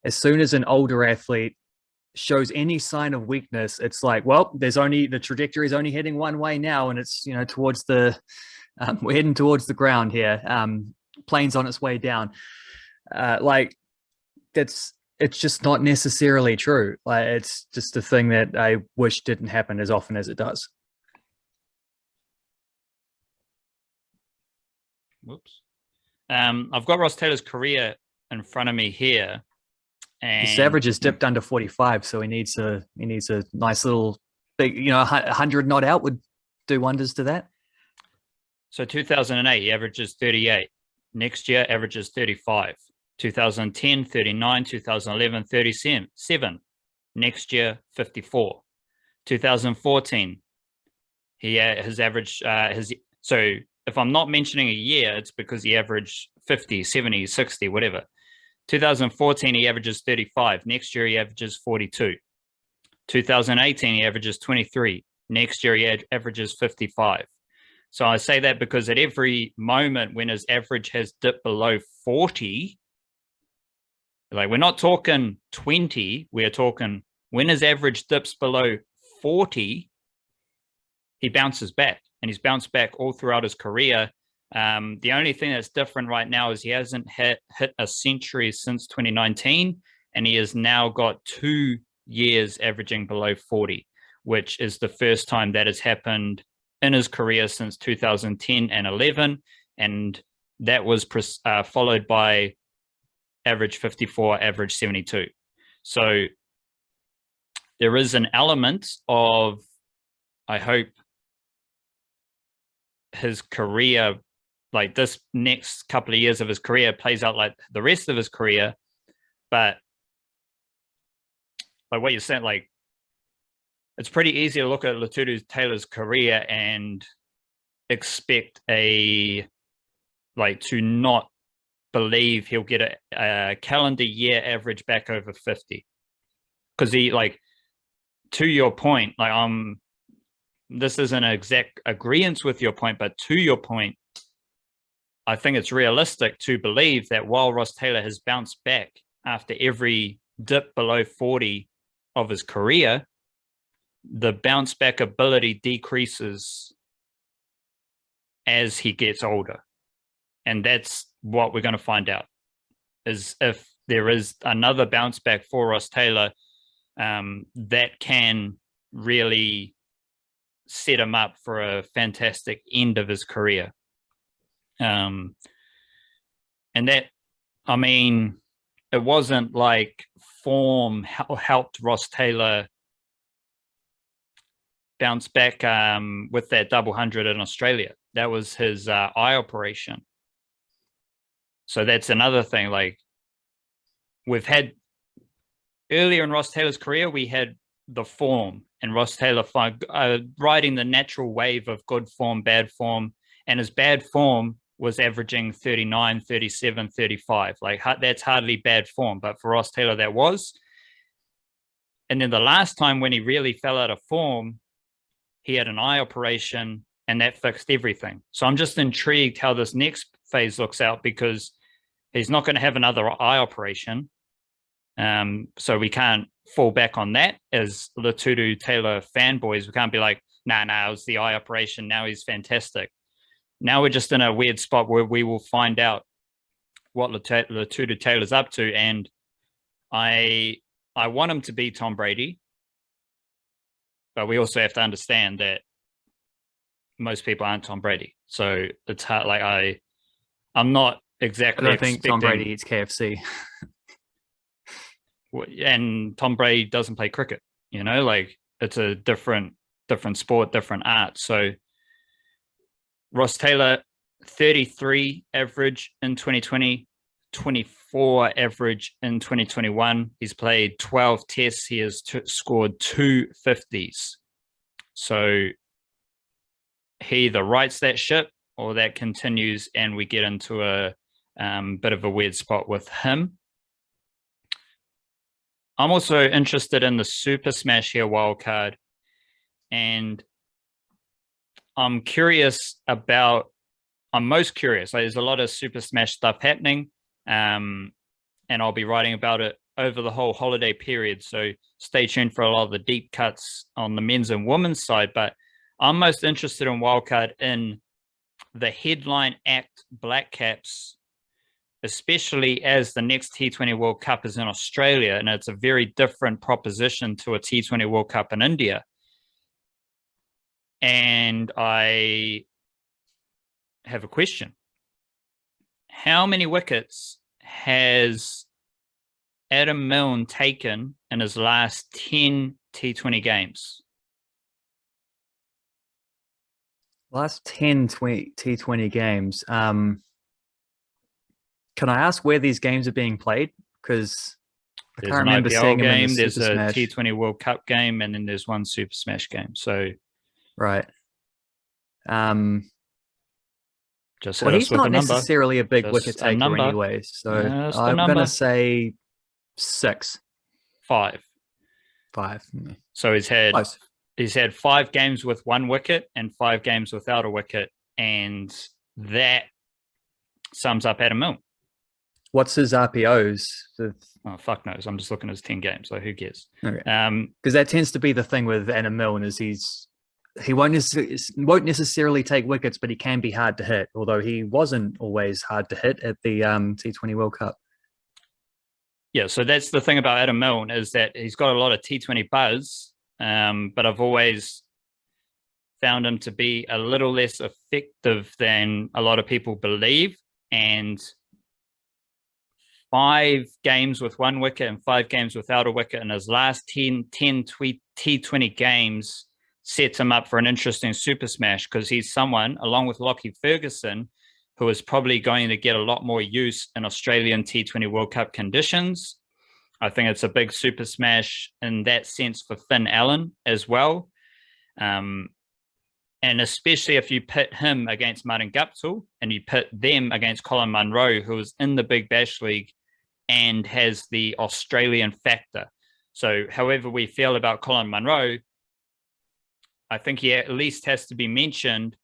as soon as an older athlete shows any sign of weakness, it's like, well, the trajectory is only heading one way now. And it's, towards we're heading towards the ground here. Plane's on its way down. It's just not necessarily true. Like, it's just a thing that I wish didn't happen as often as it does. Whoops. I've got Ross Taylor's career in front of me here. And his average is dipped under 45, so he needs a nice little big, 100 not out would do wonders to that. So 2008, he averages 38. Next year, averages 35. 2010, 39. 2011, 37. Next year, 54. 2014, his average, so if I'm not mentioning a year, it's because he averaged 50, 70, 60, whatever. 2014, he averages 35. Next year, he averages 42. 2018, he averages 23. Next year, he averages 55. So I say that because at every moment when his average has dipped below 40, like we're not talking 20, we're talking when his average dips below 40, he bounces back, and he's bounced back all throughout his career. The only thing that's different right now is he hasn't hit a century since 2019, and he has now got 2 years averaging below 40, which is the first time that has happened in his career since 2010 and 11. And that was followed by average 54, average 72. So there is an element of, I hope, his career, like this next couple of years of his career plays out like the rest of his career. But like what you're saying, like it's pretty easy to look at Laturu Taylor's career and expect to not believe he'll get a calendar year average back over 50. Because he, like, to your point, like this isn't an exact agreement with your point, but to your point, I think it's realistic to believe that while Ross Taylor has bounced back after every dip below 40 of his career, the bounce back ability decreases as he gets older. And that's what we're going to find out, is if there is another bounce back for Ross Taylor that can really set him up for a fantastic end of his career. And that, I mean, it wasn't like form helped Ross Taylor bounce back with that double hundred in Australia. That was his eye operation. So that's another thing. Like, we've had earlier in Ross Taylor's career, we had the form, and Ross Taylor riding the natural wave of good form, bad form, and his bad form was averaging 39, 37, 35. Like, that's hardly bad form, but for Ross Taylor, that was. And then the last time when he really fell out of form, he had an eye operation, and that fixed everything. So I'm just intrigued how this next phase looks out, because he's not going to have another eye operation. So we can't fall back on that as Latudu Taylor fanboys. We can't be like, nah, it was the eye operation. Now he's fantastic. Now we're just in a weird spot where we will find out what Latudu Taylor's up to. And I want him to be Tom Brady, but we also have to understand that most people aren't Tom Brady. So it's hard. Like, I'm not exactly. I don't think Tom Brady eats KFC. And Tom Brady doesn't play cricket, like, it's a different sport, different art. So Ross Taylor, 33 average in 2020, 24 average in 2021. He's played 12 tests. He has scored 2 50s. So he either rights that ship or that continues, and we get into a bit of a weird spot with him. I'm also interested in the Super Smash here wildcard, and I'm most curious. Like, there's a lot of Super Smash stuff happening, and I'll be writing about it over the whole holiday period. So stay tuned for a lot of the deep cuts on the men's and women's side. But I'm most interested in wildcard in the headline act Blackcaps, especially as the next T20 World Cup is in Australia, and it's a very different proposition to a T20 World Cup in India. And I have a question. How many wickets has Adam Milne taken in his last 10 T20 games? Last 10 T20 games. Can I ask where these games are being played? Because I can't remember seeing them in the there's Super a Smash. T20 World Cup game, and then there's one Super Smash game. So, right. Just well, he's not number. necessarily a big Just wicket taker anyway. So I'm going to say 6. 5. 5. So he's had 5 games with 1 wicket and 5 games without a wicket, and that sums up Adam Milne. What's his RPOs? Oh, fuck knows. I'm just looking at his 10 games, so who cares? Okay. Because that tends to be the thing with Adam Milne, is he won't necessarily take wickets, but he can be hard to hit, although he wasn't always hard to hit at the T20 World Cup. Yeah, so that's the thing about Adam Milne, is that he's got a lot of T20 buzz, but I've always found him to be a little less effective than a lot of people believe. And 5 games with 1 wicket and 5 games without a wicket in his last 10 T20 games sets him up for an interesting Super Smash, because he's someone, along with Lockie Ferguson, who is probably going to get a lot more use in Australian T20 World Cup conditions. I think it's a big Super Smash in that sense for Finn Allen as well. And especially if you pit him against Martin Guptill and you pit them against Colin Munro, who is in the Big Bash League and has the Australian factor. So however we feel about Colin Munro, I think he at least has to be mentioned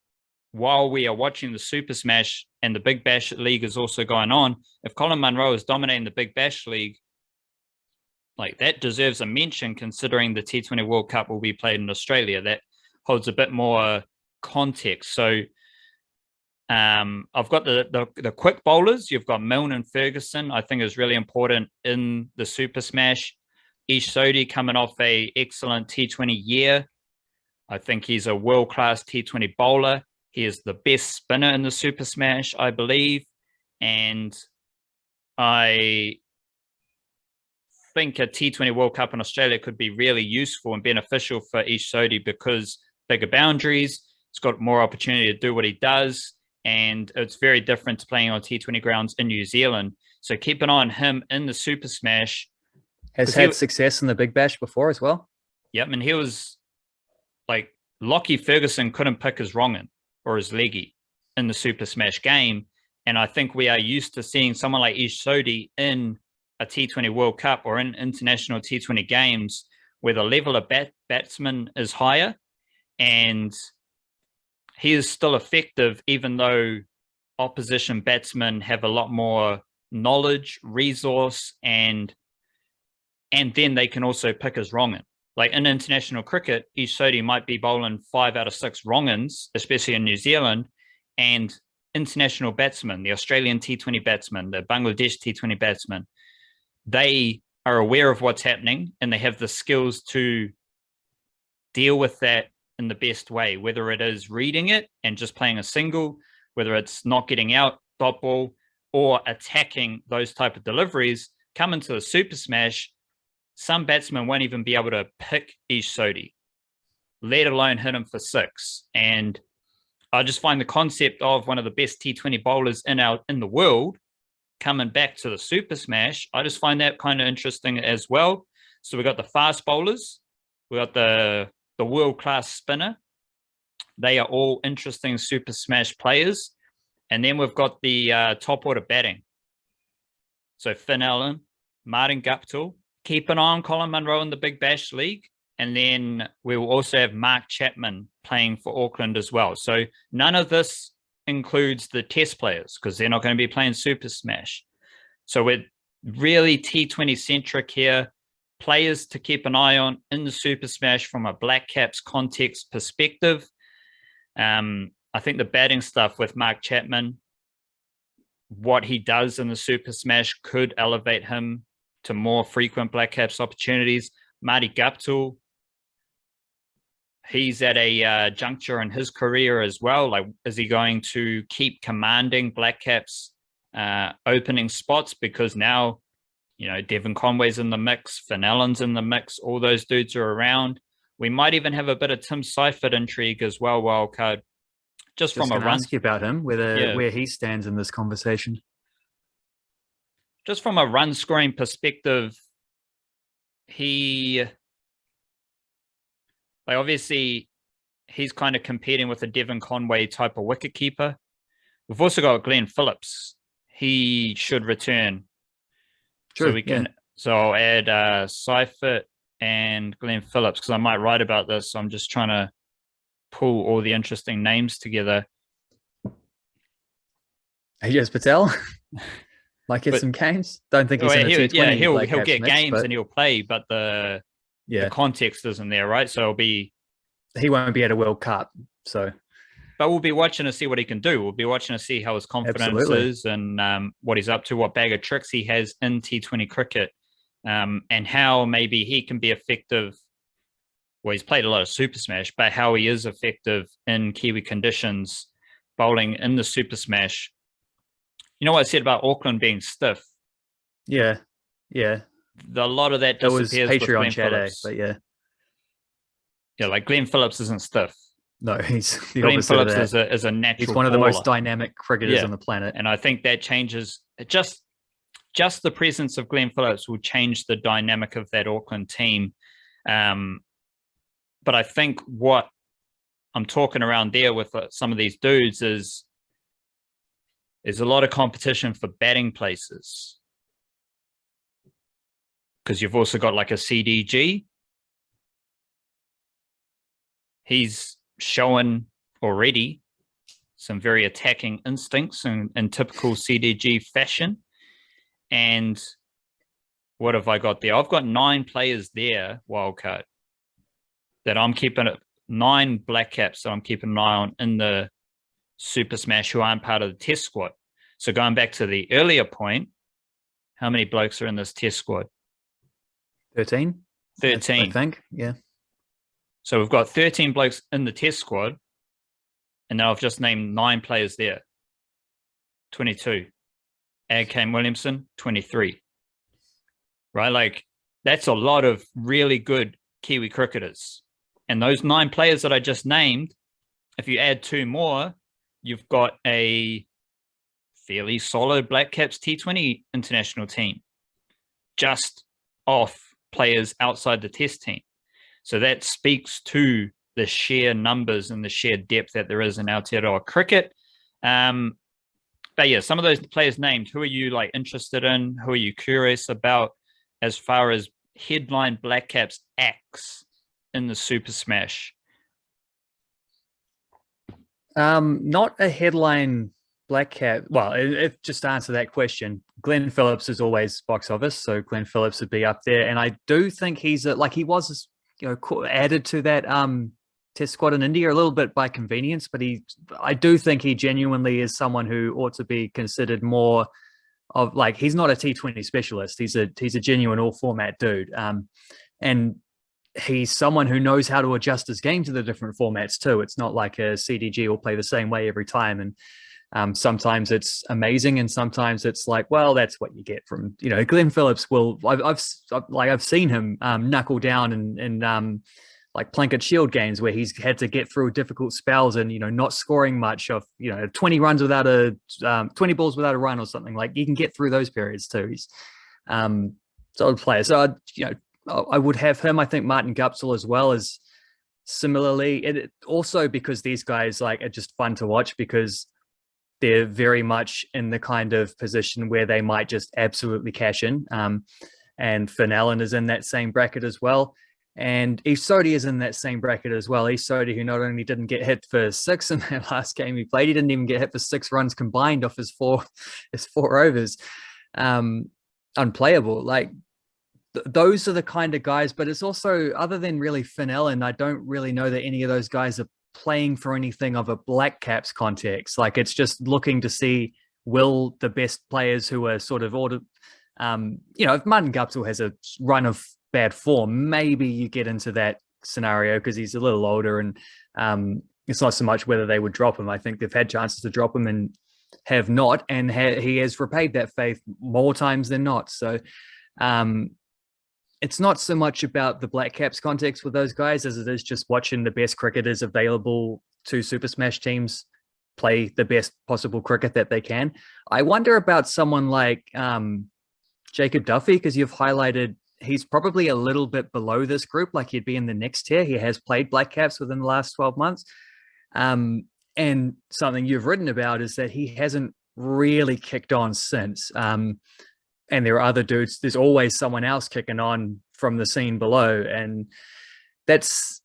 while we are watching the Super Smash and the Big Bash League is also going on, if Colin Munro is dominating the Big Bash League, like that deserves a mention considering the T20 World Cup will be played in Australia. That holds a bit more context. So I've got the quick bowlers. You've got Milne and Ferguson, I think is really important in the Super Smash. Ish Sodhi coming off a excellent T20 year. I think he's a world-class T20 bowler. He is the best spinner in the Super Smash, I believe. And I think a T20 World Cup in Australia could be really useful and beneficial for Ish Sodhi because bigger boundaries, it's got more opportunity to do what he does, and it's very different to playing on T20 grounds in New Zealand. So keep an eye on him in the Super Smash. Has had success in the Big Bash before as well. Yep, and he was like Lockie Ferguson couldn't pick his wrong'un or his leggy in the Super Smash game. And I think we are used to seeing someone like Ish Sodhi in a T20 World Cup or in international T20 games where the level of batsman is higher and he is still effective, even though opposition batsmen have a lot more knowledge, resource, and then they can also pick his wrong'un. Like in international cricket, Ish Sodhi might be bowling 5 out of 6 wrong'uns, especially in New Zealand, and international batsmen, the Australian T20 batsmen, the Bangladesh T20 batsmen, they are aware of what's happening and they have the skills to deal with that in the best way, whether it is reading it and just playing a single, whether it's not getting out, dot ball, or attacking those type of deliveries. Come into the Super Smash, some batsmen won't even be able to pick Ish Sodhi, let alone hit him for 6. And I just find the concept of one of the best T20 bowlers in the world coming back to the Super Smash, I just find that kind of interesting as well. So we got the fast bowlers, we got the world-class spinner. They are all interesting Super Smash players. And then we've got the top order batting. So Finn Allen, Martin Guptill. Keep an eye on Colin Munro in the Big Bash League. And then we will also have Mark Chapman playing for Auckland as well. So none of this includes the test players because they're not going to be playing Super Smash. So we're really T20 centric here. Players to keep an eye on in the Super Smash from a Blackcaps context perspective. I think the batting stuff with Mark Chapman, what he does in the Super Smash could elevate him to more frequent Blackcaps opportunities. Marty Guptill, he's at a juncture in his career as well. Like, is he going to keep commanding Blackcaps opening spots? Because now, you know, Devon Conway's in the mix, Finn Allen's in the mix, all those dudes are around. We might even have a bit of Tim Seifert intrigue as well, wildcard. Just from a run. Ask you about him, where he stands in this conversation. Just from a run scoring perspective, obviously he's kind of competing with a Devon Conway type of wicketkeeper. We've also got Glenn Phillips. He should return. True, so we can. Yeah. So I'll add Seifert and Glenn Phillips because I might write about this. So I'm just trying to pull all the interesting names together. Ajaz Patel might get some games. Don't think he's in the T20. Yeah, he'll get mix, games and he'll play, but the context isn't there, right? So he won't be at a World Cup. So, but we'll be watching to see what he can do. We'll be watching to see how his confidence is and what he's up to, what bag of tricks he has in T20 cricket, and how maybe he can be effective. Well, he's played a lot of Super Smash, but how he is effective in Kiwi conditions, bowling in the Super Smash. You know what I said about Auckland being stiff? Yeah. A lot of that disappears with Glenn Phillips. But yeah. Yeah, like Glenn Phillips isn't stiff. No, he's the Glenn Phillips is a natural. He's one of the most dynamic cricketers on the planet. And I think that changes just the presence of Glenn Phillips will change the dynamic of that Auckland team. But I think what I'm talking around there with some of these dudes is a lot of competition for batting places. Because you've also got like a CDG. He's shown already some very attacking instincts in typical CDG fashion. And what have I got there? I've got 9 players there, wildcard, that I'm keeping it, 9 Blackcaps that I'm keeping an eye on in the Super Smash who aren't part of the test squad. So going back to the earlier point, how many blokes are in this test squad? 13. 13. I think, yeah. So we've got 13 blokes in the test squad, and now I've just named 9 players there. 22. Add Kane Williamson, 23. Right? Like, that's a lot of really good Kiwi cricketers. And those 9 players that I just named, if you add 2 more, you've got a fairly solid Blackcaps T20 international team, just off players outside the test team. So that speaks to the sheer numbers and the sheer depth that there is in Aotearoa cricket. But yeah, some of those players named, who are you like interested in? Who are you curious about as far as headline Blackcaps acts in the Super Smash? Not a headline Blackcap. Well, if just to answer that question, Glenn Phillips is always box office, so Glenn Phillips would be up there, and I do think he's he was, added to that test squad in India a little bit by convenience, but I do think he genuinely is someone who ought to be considered more of he's not a T20 specialist. He's a genuine all format dude, and he's someone who knows how to adjust his game to the different formats too. It's not like a CDG will play the same way every time, and sometimes it's amazing, and sometimes it's well, that's what you get from Glenn Phillips. Will I've seen him knuckle down in Plunkett Shield games where he's had to get through difficult spells and not scoring much of 20 runs without 20 balls without a run or something. He can get through those periods too. He's solid player. So I would have him. I think Martin Guptill as well as similarly. It also because these guys are just fun to watch because they're very much in the kind of position where they might just absolutely cash in. And Finn Allen is in that same bracket as well. And Eve Sodhi is in that same bracket as well. Eve Sodhi, who not only didn't get hit for 6 in that last game he played, he didn't even get hit for 6 runs combined off his four overs. Unplayable. Those are the kind of guys, but it's also, other than really Finn Allen, I don't really know that any of those guys are playing for anything of a Blackcaps context. It's just looking to see, will the best players who are sort of ordered, if Martin Guptill has a run of bad form, maybe you get into that scenario because he's a little older and it's not so much whether they would drop him. I think they've had chances to drop him and have not, and he has repaid that faith more times than not. So it's not so much about the Blackcaps context with those guys as it is just watching the best cricketers available to Super Smash teams play the best possible cricket that they can. I wonder about someone like Jacob Duffy, because you've highlighted he's probably a little bit below this group, he'd be in the next tier. He has played Blackcaps within the last 12 months. And something you've written about is that he hasn't really kicked on since. And there are other dudes, there's always someone else kicking on from the scene below. And that's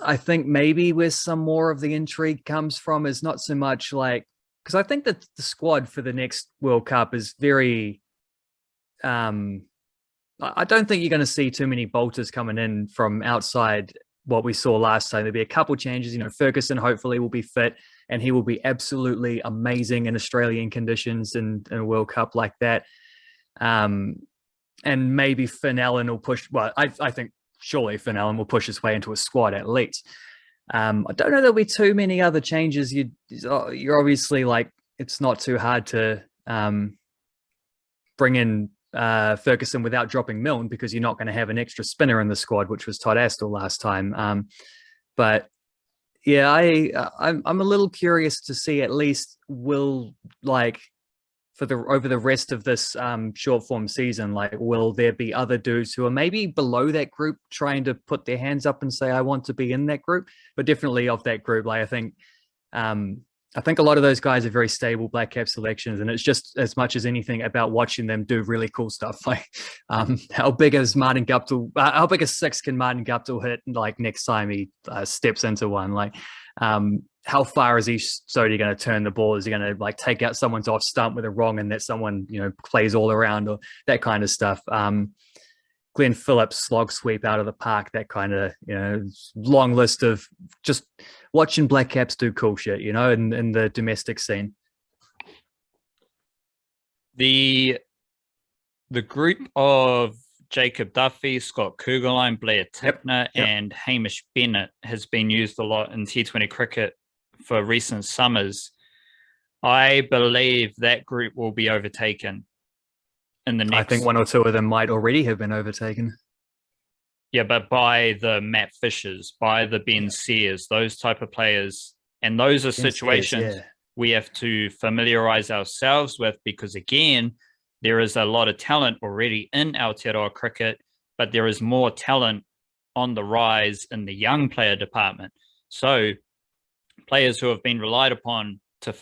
I think maybe where some more of the intrigue comes from, is not so much because I think that the squad for the next World Cup is very, I don't think you're going to see too many bolters coming in from outside what we saw last time. There'll be a couple changes. Ferguson hopefully will be fit and he will be absolutely amazing in Australian conditions in a World Cup like that. And maybe Finn Allen will push. Well, I think surely Finn Allen will push his way into a squad at least. I don't know there'll be too many other changes. You're obviously it's not too hard to bring in Ferguson without dropping Milne because you're not going to have an extra spinner in the squad, which was Todd Astle last time. But yeah, I'm a little curious to see at least will over the rest of this short form season, will there be other dudes who are maybe below that group trying to put their hands up and say, I want to be in that group, but definitely of that group. I think a lot of those guys are very stable Blackcap selections, and it's just as much as anything about watching them do really cool stuff. How big is Martin Guptill? How big a 6 can Martin Guptill hit next time he steps into one? how far is each Sodi going to turn the ball? Is he going to like take out someone's off stump with a wrong and that someone, plays all around or that kind of stuff? Glenn Phillips slog sweep out of the park, that kind of, long list of just watching Blackcaps do cool shit, in the domestic scene. The group of Jacob Duffy, Scott Kugelheim, Blair Tipner, and Hamish Bennett has been used a lot in T20 cricket for recent summers. I believe that group will be overtaken in the next. I think one or two of them might already have been overtaken. Yeah, but by the Matt Fishers, by the Ben Sears, those type of players. And those are situations we have to familiarize ourselves with because, again, there is a lot of talent already in Aotearoa cricket, but there is more talent on the rise in the young player department. So players who have been relied upon to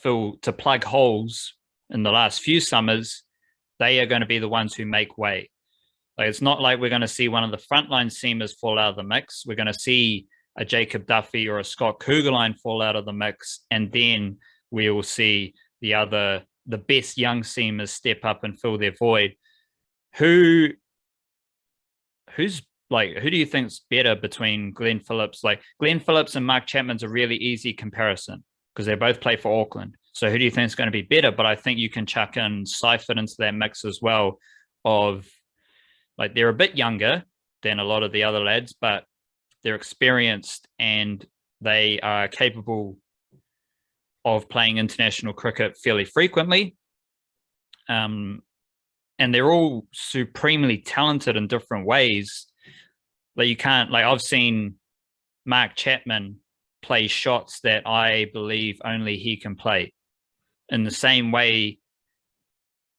plug holes in the last few summers, they are going to be the ones who make way. Like, it's not like we're going to see one of the frontline seamers fall out of the mix. We're going to see a Jacob Duffy or a Scott Kugelheim fall out of the mix, and then we will see the best young seamers step up and fill their void. Who do you think's better between Glenn Phillips? Like, Glenn Phillips and Mark Chapman's a really easy comparison because they both play for Auckland. So who do you think is going to be better? But I think you can chuck in Seifert into that mix as well of, like, they're a bit younger than a lot of the other lads, but they're experienced and they are capable of playing international cricket fairly frequently. And they're all supremely talented in different ways. Like, you can't, like, I've seen Mark Chapman play shots that I believe only he can play in the same way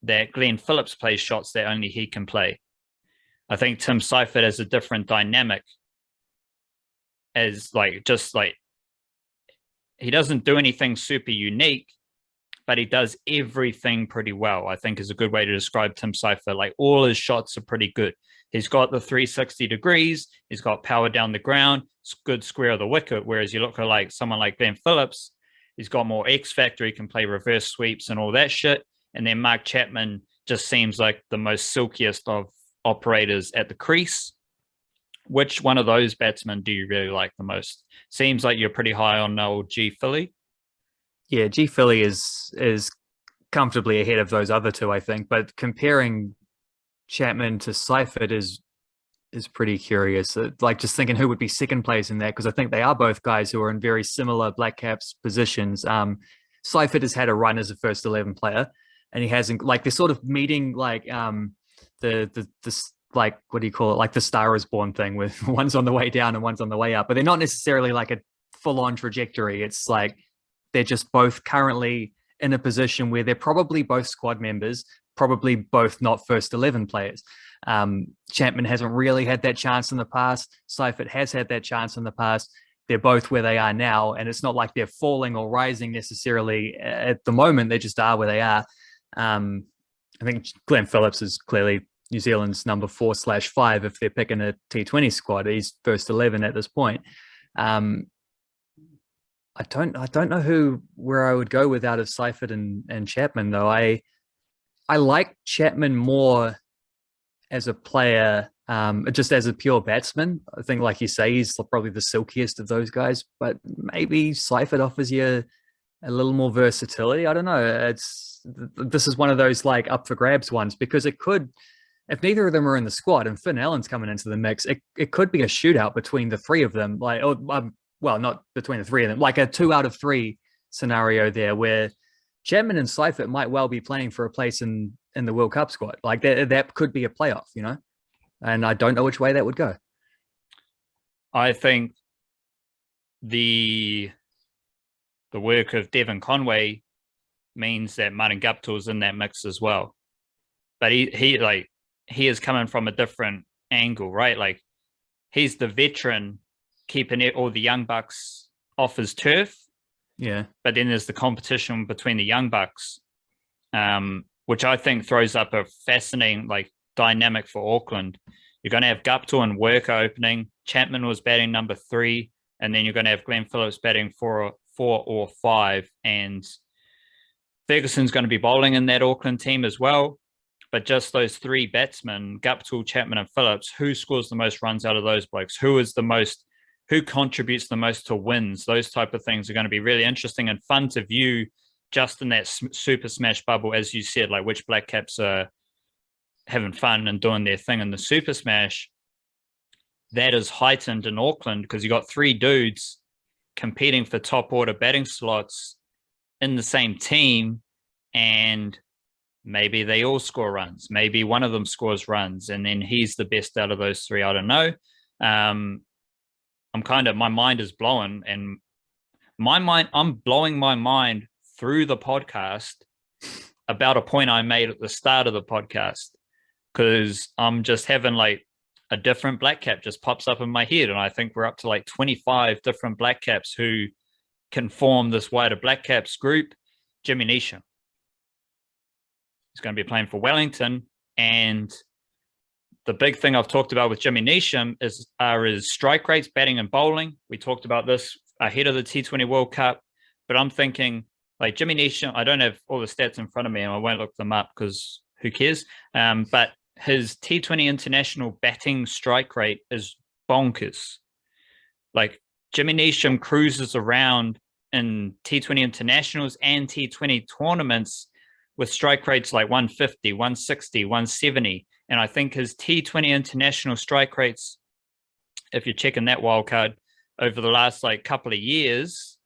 that Glenn Phillips plays shots that only he can play. I think Tim Seifert has a different dynamic as he doesn't do anything super unique, but he does everything pretty well, I think is a good way to describe Tim Seifert. Like, all his shots are pretty good. He's got the 360 degrees. He's got power down the ground. It's good square of the wicket. Whereas you look at like someone like Glenn Phillips, he's got more X factor. He can play reverse sweeps and all that shit. And then Mark Chapman just seems like the most silkiest of operators at the crease. Which one of those batsmen do you really like the most? Seems like you're pretty high on old G Philly. Yeah, G Philly is comfortably ahead of those other two, I think. But comparing Chapman to Seifert is pretty curious. Like, just thinking who would be second place in that, because I think they are both guys who are in very similar Blackcaps positions. Seifert has had a run as a first 11 player, and he hasn't, like, they're sort of meeting like the like, what do you call it? Like the Star is Born thing, with one's on the way down and one's on the way up, but they're not necessarily like a full-on trajectory. It's like they're just both currently in a position where they're probably both squad members, probably both not first 11 players. Chapman hasn't really had that chance in the past. Seifert has had that chance in the past. They're both where they are now, and it's not like they're falling or rising necessarily at the moment. They just are where they are. I think Glenn Phillips is clearly New Zealand's number 4/5 if they're picking a T20 squad. He's first 11 at this point. I don't know where I would go with out of Seifert and Chapman, though. I like Chapman more as a player, just as a pure batsman. I think, like you say, he's probably the silkiest of those guys, but maybe Seifert offers you a little more versatility. I don't know. This is one of those like up for grabs ones, because it could, if neither of them are in the squad and Finn Allen's coming into the mix, it could be a shootout between the three of them. Like, well, not between the three of them, like a 2 out of 3 scenario there, where Chapman and Seifert might well be playing for a place in the World Cup squad. Like, that could be a playoff, and I don't know which way that would go. I think the work of Devon Conway means that Martin Guptill's in that mix as well. But he is coming from a different angle, right? Like, he's the veteran keeping all the young bucks off his turf. Yeah. But then there's the competition between the young bucks, which I think throws up a fascinating dynamic for Auckland. You're going to have Guptill and Worker opening. Chapman was batting number 3, and then you're going to have Glenn Phillips batting 4 4 or 5. And Ferguson's going to be bowling in that Auckland team as well. But just those 3 batsmen, Guptill, Chapman, and Phillips, who scores the most runs out of those blokes? Who contributes the most to wins? Those type of things are going to be really interesting and fun to view just in that Super Smash bubble, as you said, like which Blackcaps are having fun and doing their thing in the Super Smash. That is heightened in Auckland because you got 3 dudes competing for top order batting slots in the same team, and maybe they all score runs. Maybe one of them scores runs, and then he's the best out of those 3. I don't know. My mind is blown, and I'm blowing my mind through the podcast about a point I made at the start of the podcast, because I'm just having like a different Blackcap just pops up in my head. And I think we're up to like 25 different Blackcaps who can form this wider Blackcaps group. Jimmy Neesham is going to be playing for Wellington. And the big thing I've talked about with Jimmy Neesham is his strike rates, batting and bowling. We talked about this ahead of the T20 World Cup, but I'm thinking like Jimmy Neesham, I don't have all the stats in front of me and I won't look them up because who cares? But his T20 international batting strike rate is bonkers. Like Jimmy Neesham cruises around in T20 internationals and T20 tournaments with strike rates like 150, 160, 170. And I think his T20 international strike rates, if you're checking that wild card, over the last like couple of years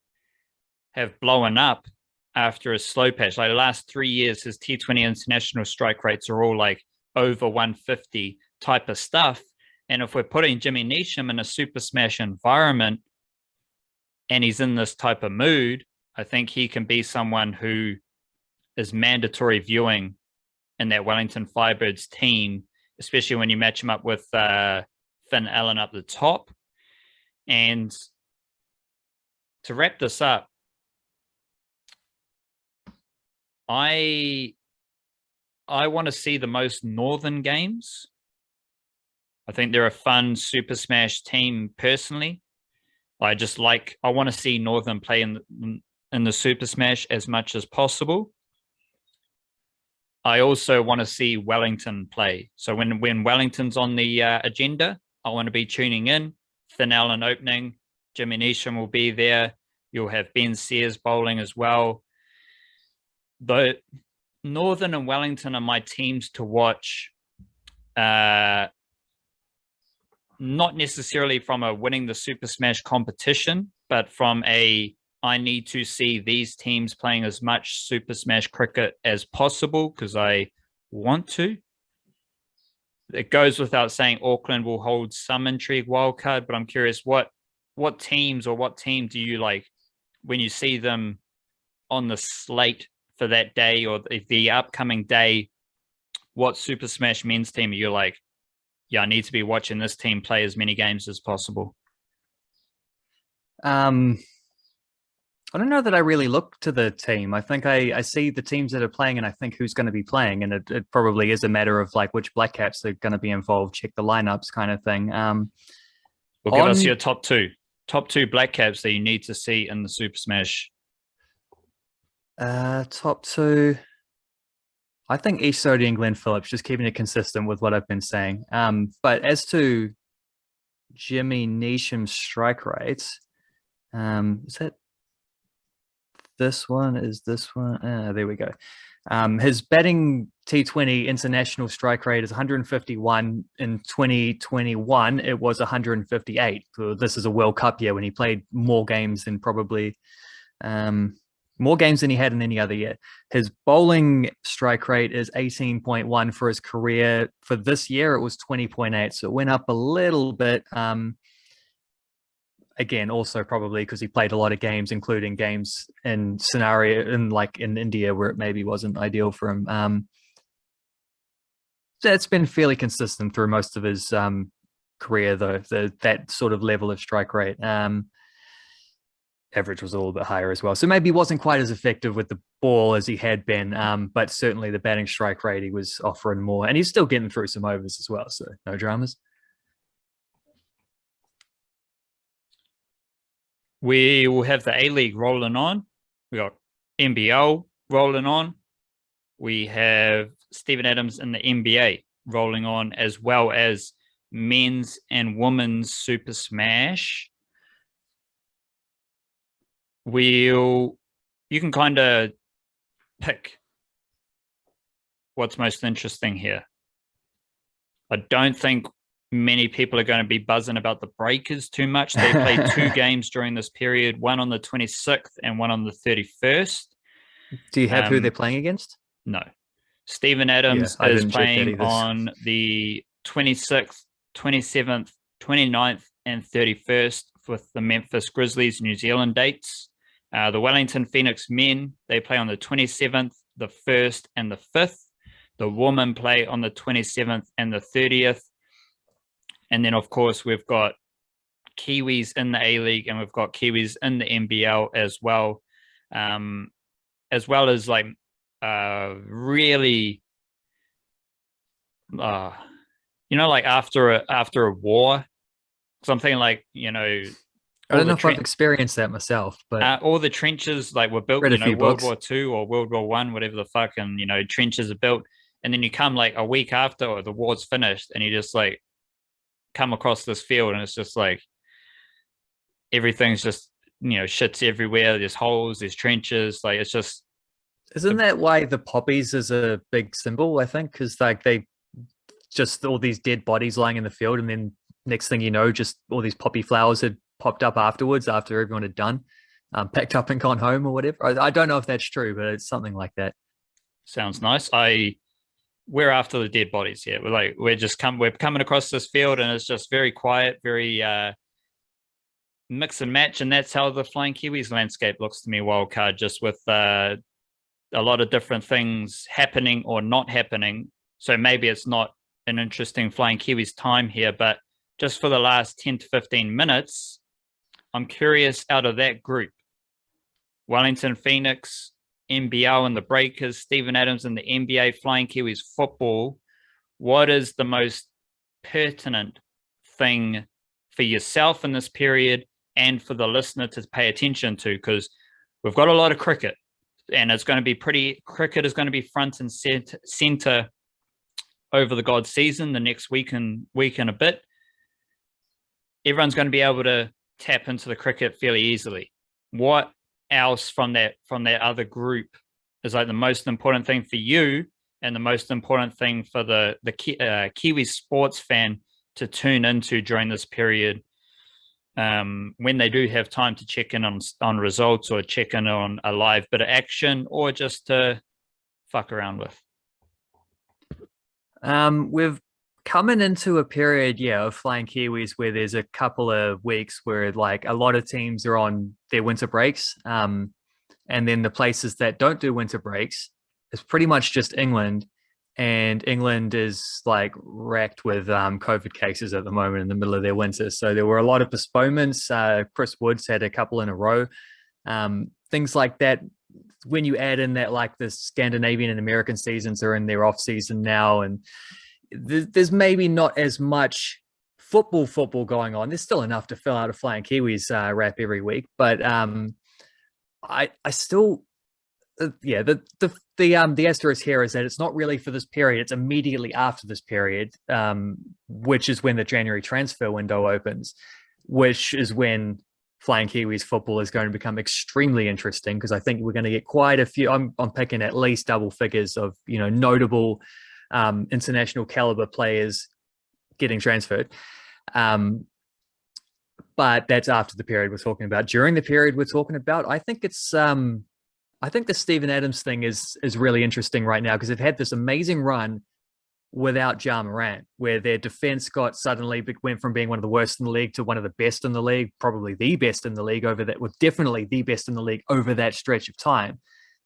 have blown up after a slow patch. Like the last 3 years, his T20 international strike rates are all like over 150 type of stuff. And if we're putting Jimmy Neesham in a Super Smash environment and he's in this type of mood, I think he can be someone who is mandatory viewing in that Wellington Firebirds team, especially when you match him up with Finn Allen up the top. And to wrap this up, I want to see the most Northern games. I think they're a fun Super Smash team personally. I want to see Northern play in the Super Smash as much as possible. I also want to see Wellington play. So when Wellington's on the agenda, I want to be tuning in. Finn Allen opening, Jimmy Neesham will be there. You'll have Ben Sears bowling as well. But Northern and Wellington are my teams to watch. Not necessarily from a winning the Super Smash competition, but from I need to see these teams playing as much Super Smash cricket as possible because I want to. It goes without saying Auckland will hold some intrigue wildcard, but I'm curious what teams or what team do you like when you see them on the slate for that day or the upcoming day? What Super Smash men's team are you like, yeah, I need to be watching this team play as many games as possible? I don't know that I really look to the team. I think I see the teams that are playing and I think who's going to be playing. And it probably is a matter of like which Blackcaps are going to be involved, check the lineups kind of thing. Well, give us your top two Blackcaps that you need to see in the Super Smash. Top 2. I think East Sodhi and Glenn Phillips, just keeping it consistent with what I've been saying. But as to Jimmy Neesham's strike rates, is that this one? Is this one? There we go. His batting T20 international strike rate is 151. In 2021, it was 158. So this is a World Cup year when he played more games than probably more games than he had in any other year. His bowling strike rate is 18.1 for his career. For this year, it was 20.8. So it went up a little bit. Again, also probably because he played a lot of games, including games in India where it maybe wasn't ideal for him. That's been fairly consistent through most of his career, though, that sort of level of strike rate. Average was a little bit higher as well. So maybe he wasn't quite as effective with the ball as he had been, but certainly the batting strike rate, he was offering more. And he's still getting through some overs as well, so no dramas. We will have the A-League rolling on. We got NBL rolling on. We have Steven Adams in the NBA rolling on, as well as men's and women's Super Smash. You can kind of pick what's most interesting here. I don't think many people are going to be buzzing about the Breakers too much. They played 2 games during this period, one on the 26th and one on the 31st. Do you have who they're playing against? No. Steven Adams is playing on the 26th, 27th, 29th, and 31st with the Memphis Grizzlies New Zealand dates. The Wellington Phoenix men, they play on the 27th, the 1st, and the 5th. The women play on the 27th and the 30th. And then, of course, we've got Kiwis in the A-League and we've got Kiwis in the NBL as well as like really, like after a war, something like, I don't know if I've experienced that myself, but all the trenches like were built, World War II or World War I, whatever the fuck, and trenches are built, and then you come like a week after or the war's finished, and you just like come across this field, and it's just like everything's just shit's everywhere. There's holes, there's trenches, like it's just. Isn't that why the poppies is a big symbol? I think because like they just all these dead bodies lying in the field, and then next thing you know, just all these poppy flowers had popped up afterwards after everyone had done, packed up and gone home or whatever. I don't know if that's true, but it's something like that. Sounds nice. We're after the dead bodies here. We're coming across this field, and it's just very quiet, very mix and match, and that's how the Flying Kiwis landscape looks to me. Wildcard, just with a lot of different things happening or not happening. So maybe it's not an interesting Flying Kiwis time here, but just for the last 10 to 15 minutes, I'm curious, out of that group, Wellington Phoenix, NBL and the Breakers, Steven Adams and the NBA, Flying Kiwis football, what is the most pertinent thing for yourself in this period and for the listener to pay attention to? Because we've got a lot of cricket, and it's going to be cricket is going to be front and center over the God season the next week and a bit. Everyone's going to be able to tap into the cricket fairly easily. What else from that other group is like the most important thing for you and the most important thing for the Kiwi sports fan to tune into during this period, when they do have time to check in on results or check in on a live bit of action or just to fuck around with? We've coming into a period, of Flying Kiwis where there's a couple of weeks where like a lot of teams are on their winter breaks. And then the places that don't do winter breaks is pretty much just England. And England is like racked with COVID cases at the moment in the middle of their winter. So there were a lot of postponements. Chris Woods had a couple in a row. Things like that. When you add in that like the Scandinavian and American seasons are in their off season now, and there's maybe not as much football going on. There's still enough to fill out a Flying Kiwis wrap every week, but I still, the asterisk here is that it's not really for this period. It's immediately after this period, which is when the January transfer window opens, which is when Flying Kiwis football is going to become extremely interesting, because I think we're going to get quite a few. I'm picking at least double figures of notable international caliber players getting transferred. But that's after the period we're talking about. During the period we're talking about, I think it's I think the Steven Adams thing is really interesting right now, because they've had this amazing run without Ja Morant, where their defense went from being one of the worst in the league to one of the best in the league, probably the best in the league over that, well, definitely the best in the league over that stretch of time.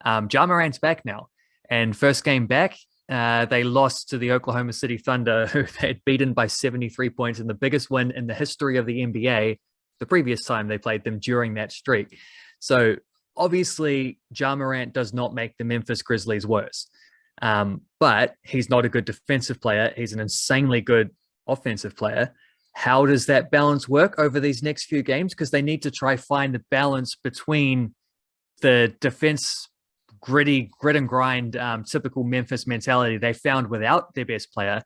Ja Morant's back now, and first game back, they lost to the Oklahoma City Thunder, who they had beaten by 73 points in the biggest win in the history of the NBA the previous time they played them during that streak. So obviously, Ja Morant does not make the Memphis Grizzlies worse. But he's not a good defensive player. He's an insanely good offensive player. how does that balance work over these next few games? Because they need to try find the balance between the defense grit and grind, typical Memphis mentality they found without their best player,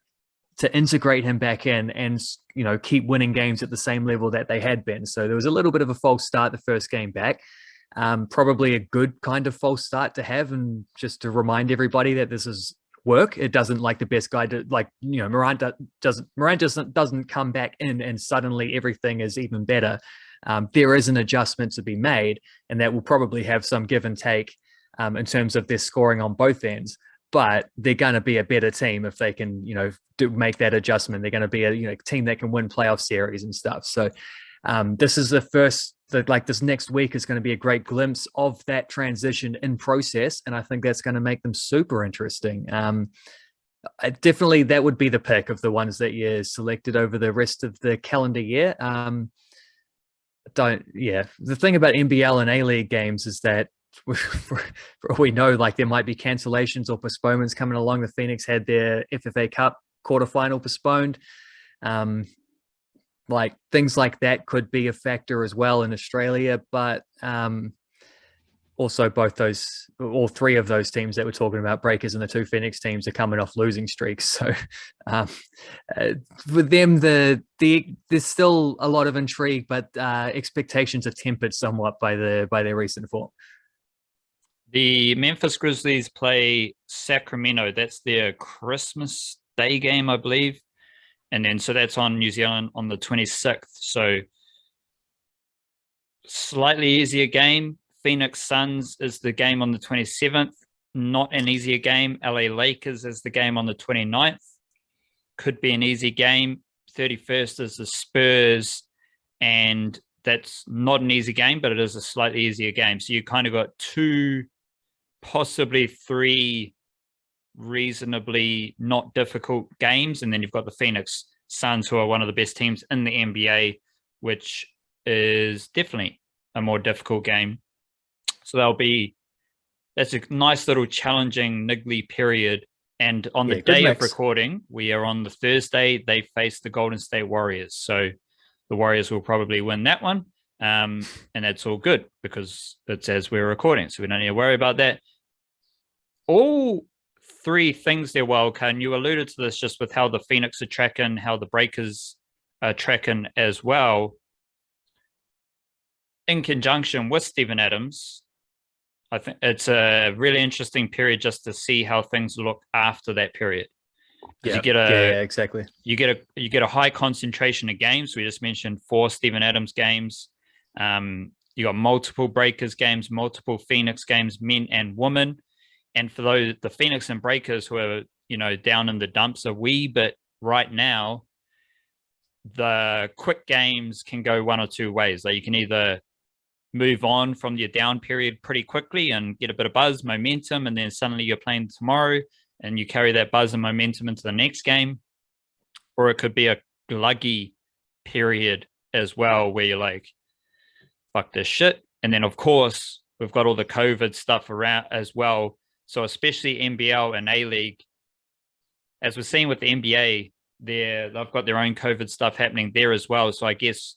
to integrate him back in and, you know, keep winning games at the same level that they had been. So there was a little bit of a false start the first game back. Probably a good kind of false start to have, and just to remind everybody that this is work. It doesn't, like, the best guy to, like, you know, Morant doesn't come back in and suddenly everything is even better. There is an adjustment to be made, and that will probably have some give and take in terms of their scoring on both ends. But they're going to be a better team if they can, you know, make that adjustment. They're going to be a, you know, team that can win playoff series and stuff. So this is the first, like, this next week is going to be a great glimpse of that transition in process. And I think that's going to make them super interesting. Definitely that would be the pick of the ones that you selected over the rest of the calendar year. The thing about NBL and A-League games is that for all we know, like, there might be cancellations or postponements coming along. The Phoenix had their FFA Cup quarterfinal postponed. Like, things like that could be a factor as well in Australia, but also all three of those teams that we're talking about, Breakers and the two Phoenix teams, are coming off losing streaks. So with them, there's still a lot of intrigue, but expectations are tempered somewhat by their recent form. The Memphis Grizzlies play Sacramento. That's their Christmas Day game, I believe. And then, so that's on New Zealand on the 26th. So slightly easier game. Phoenix Suns is the game on the 27th. Not an easier game. LA Lakers is the game on the 29th. Could be an easy game. 31st is the Spurs. And that's not an easy game, but it is a slightly easier game. So you kind of got two, possibly three reasonably not difficult games, and then you've got the Phoenix Suns, who are one of the best teams in the NBA, which is definitely a more difficult game. So that's a nice little challenging niggly period. And on the day of recording, we are on the Thursday, they face the Golden State Warriors. So the Warriors will probably win that one. And that's all good because it's as we're recording, so we don't need to worry about that. All three things there, Wildcard, and you alluded to this just with how the Phoenix are tracking, how the Breakers are tracking as well. In conjunction with Steven Adams, I think it's a really interesting period just to see how things look after that period. Yeah, exactly. You get a high concentration of games. We just mentioned 4 Steven Adams games. You got multiple Breakers games, multiple Phoenix games, men and women. And for the Phoenix and Breakers who are, you know, down in the dumps a wee bit right now, the quick games can go one or two ways. Like, you can either move on from your down period pretty quickly and get a bit of buzz, momentum, and then suddenly you're playing tomorrow and you carry that buzz and momentum into the next game. Or it could be a gluggy period as well, where you're like, fuck this shit. And then, of course, we've got all the COVID stuff around as well. So especially NBL and A-League, as we're seeing with the NBA, they've got their own COVID stuff happening there as well. So I guess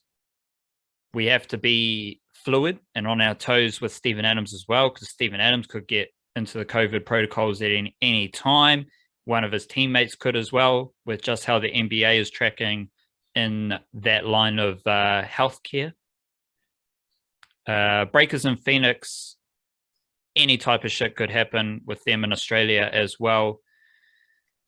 we have to be fluid and on our toes with Steven Adams as well, because Steven Adams could get into the COVID protocols at any time. One of his teammates could as well, with just how the NBA is tracking in that line of healthcare. Breakers in Phoenix, any type of shit could happen with them in Australia as well.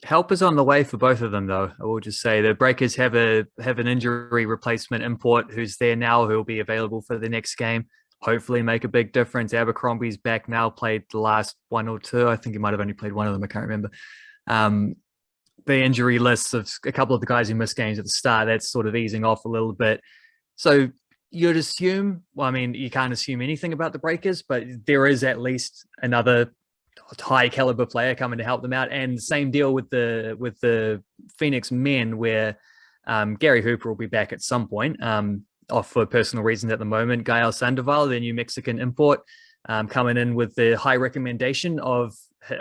Help is on the way for both of them, though. I will just say the Breakers have an injury replacement import who's there now, who will be available for the next game. Hopefully make a big difference. Abercrombie's back now, played the last one or two. I think he might have only played one of them. I can't remember. The injury lists of a couple of the guys who missed games at the start, that's sort of easing off a little bit. So you'd assume, well, I mean, you can't assume anything about the Breakers, but there is at least another high caliber player coming to help them out. And same deal with the Phoenix men, where Gary Hooper will be back at some point, off for personal reasons at the moment. Gael Sandoval, the New Mexican import, coming in with the high recommendation of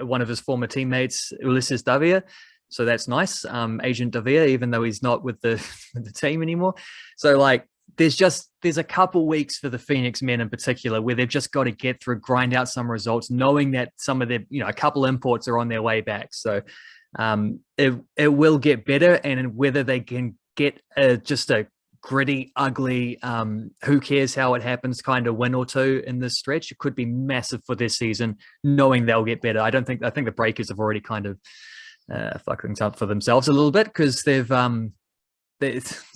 one of his former teammates, Ulysses Davia. so that's nice. Agent Davia, even though he's not with the with the team anymore. So like there's a couple weeks for the Phoenix men in particular where they've just got to get through, grind out some results, knowing that some of their, a couple imports are on their way back. So it will get better, and whether they can get just a gritty, ugly, who cares how it happens kind of win or two in this stretch, it could be massive for this season, knowing they'll get better. I think the Breakers have already kind of fucked things up for themselves a little bit, because they're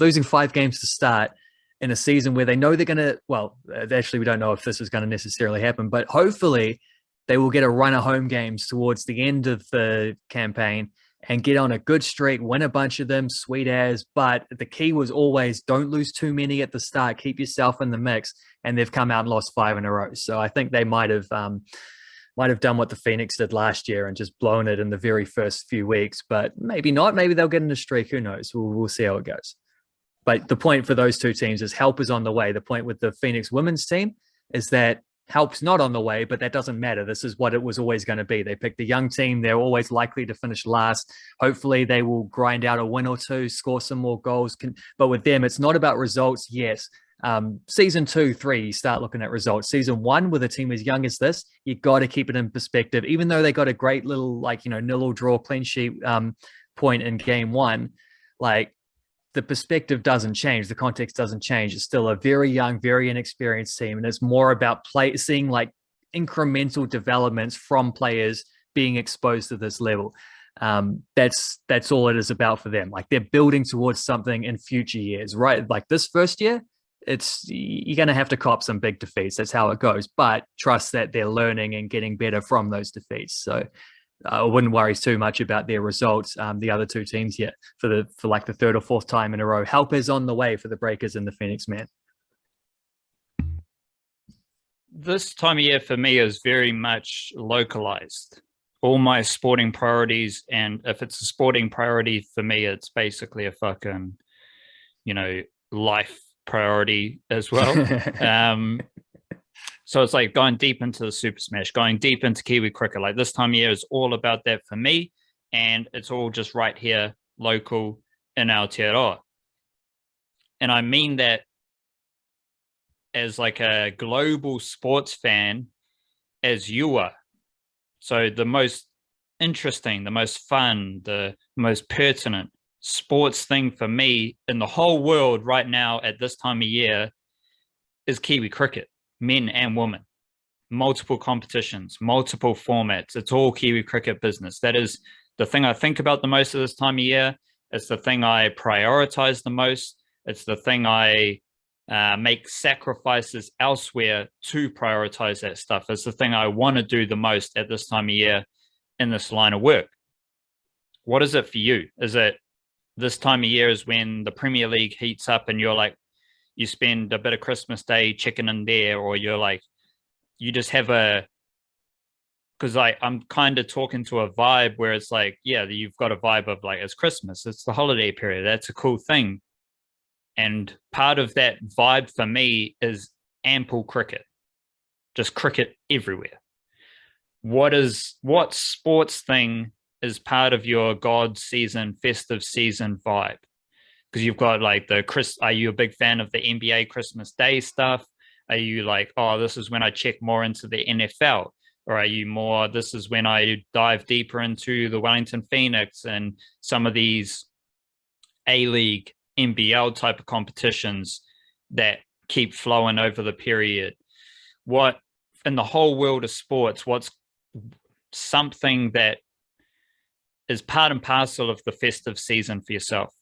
losing 5 games to start in a season where they know they're going to, well, actually, we don't know if this is going to necessarily happen, but hopefully they will get a run of home games towards the end of the campaign and get on a good streak, win a bunch of them, sweet as. But the key was always don't lose too many at the start, keep yourself in the mix. And they've come out and lost 5 in a row. So I think they might have done what the Phoenix did last year and just blown it in the very first few weeks. But maybe not. Maybe they'll get in a streak. Who knows? We'll see how it goes. But the point for those two teams is help is on the way. The point with the Phoenix women's team is that help's not on the way, but that doesn't matter. This is what it was always going to be. They picked a young team. They're always likely to finish last. Hopefully they will grind out a win or two, score some more goals. But with them, it's not about results. Yes. Season 2, 3, you start looking at results. Season 1, with a team as young as this, you got to keep it in perspective. Even though they got a great little, nil or draw clean sheet point in game 1, the perspective doesn't change. The context doesn't change. It's still a very young, very inexperienced team. And it's more about seeing incremental developments from players being exposed to this level. That's all it is about for them. They're building towards something in future years, right? This first year, you're going to have to cop some big defeats. That's how it goes. But trust that they're learning and getting better from those defeats. So I wouldn't worry too much about their results. The other two teams yet for the 3rd or 4th time in a row. Help is on the way for the Breakers and the Phoenix men. This time of year for me is very much localized. All my sporting priorities, and if it's a sporting priority for me, it's basically a fucking, life priority as well. So it's going deep into the Super Smash, going deep into Kiwi cricket. This time of year is all about that for me. And it's all just right here, local in Aotearoa. And I mean that as a global sports fan, as you are. So the most interesting, the most fun, the most pertinent sports thing for me in the whole world right now at this time of year is Kiwi cricket. Men and women, multiple competitions, multiple formats. It's all Kiwi cricket business. That is the thing I think about the most of this time of year. It's the thing I prioritize the most. It's the thing I make sacrifices elsewhere to prioritize that stuff. It's the thing I want to do the most at this time of year in this line of work. What is it for you? Is it this time of year is when the Premier League heats up and you're you spend a bit of Christmas Day checking in there, or you're you just have because I'm kind of talking to a vibe where it's you've got a vibe of it's Christmas, it's the holiday period, that's a cool thing. And part of that vibe for me is ample cricket, just cricket everywhere. What sports thing is part of your God season, festive season vibe? Because you've got are you a big fan of the NBA Christmas Day stuff? Are you this is when I check more into the NFL? Or are you more, this is when I dive deeper into the Wellington Phoenix and some of these A-League, NBL type of competitions that keep flowing over the period? What, in the whole world of sports, what's something that is part and parcel of the festive season for yourself?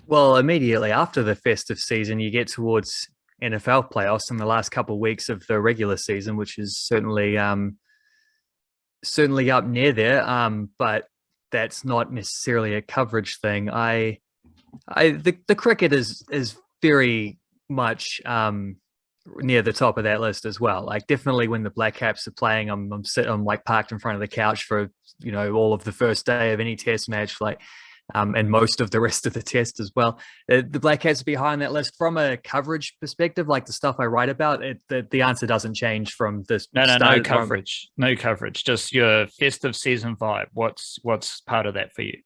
Well, immediately after the festive season, you get towards NFL playoffs in the last couple of weeks of the regular season, which is certainly up near there. But that's not necessarily a coverage thing. The cricket is very much near the top of that list as well. Definitely when the Blackcaps are playing, I'm parked in front of the couch for all of the first day of any test match. and most of the rest of the test as well. The Blackcaps would be high on that list from a coverage perspective, like the stuff I write about. The answer doesn't change from this. No coverage, no coverage. Just your festive season vibe. What's part of that for you?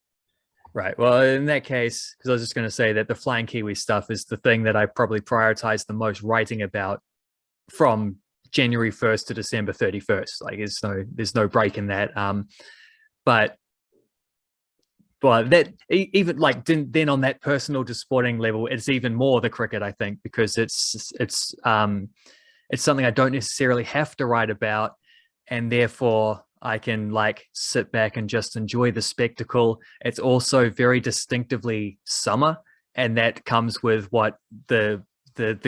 Right. Well, in that case, because I was just going to say that the Flying Kiwi stuff is the thing that I probably prioritize the most writing about from January 1st to December 31st. Like there's no break in that. But that even like then on that personal to sporting level, it's even more the cricket, I think, because it's something I don't necessarily have to write about, and therefore I can like sit back and just enjoy the spectacle. It's also very distinctively summer, and that comes with what the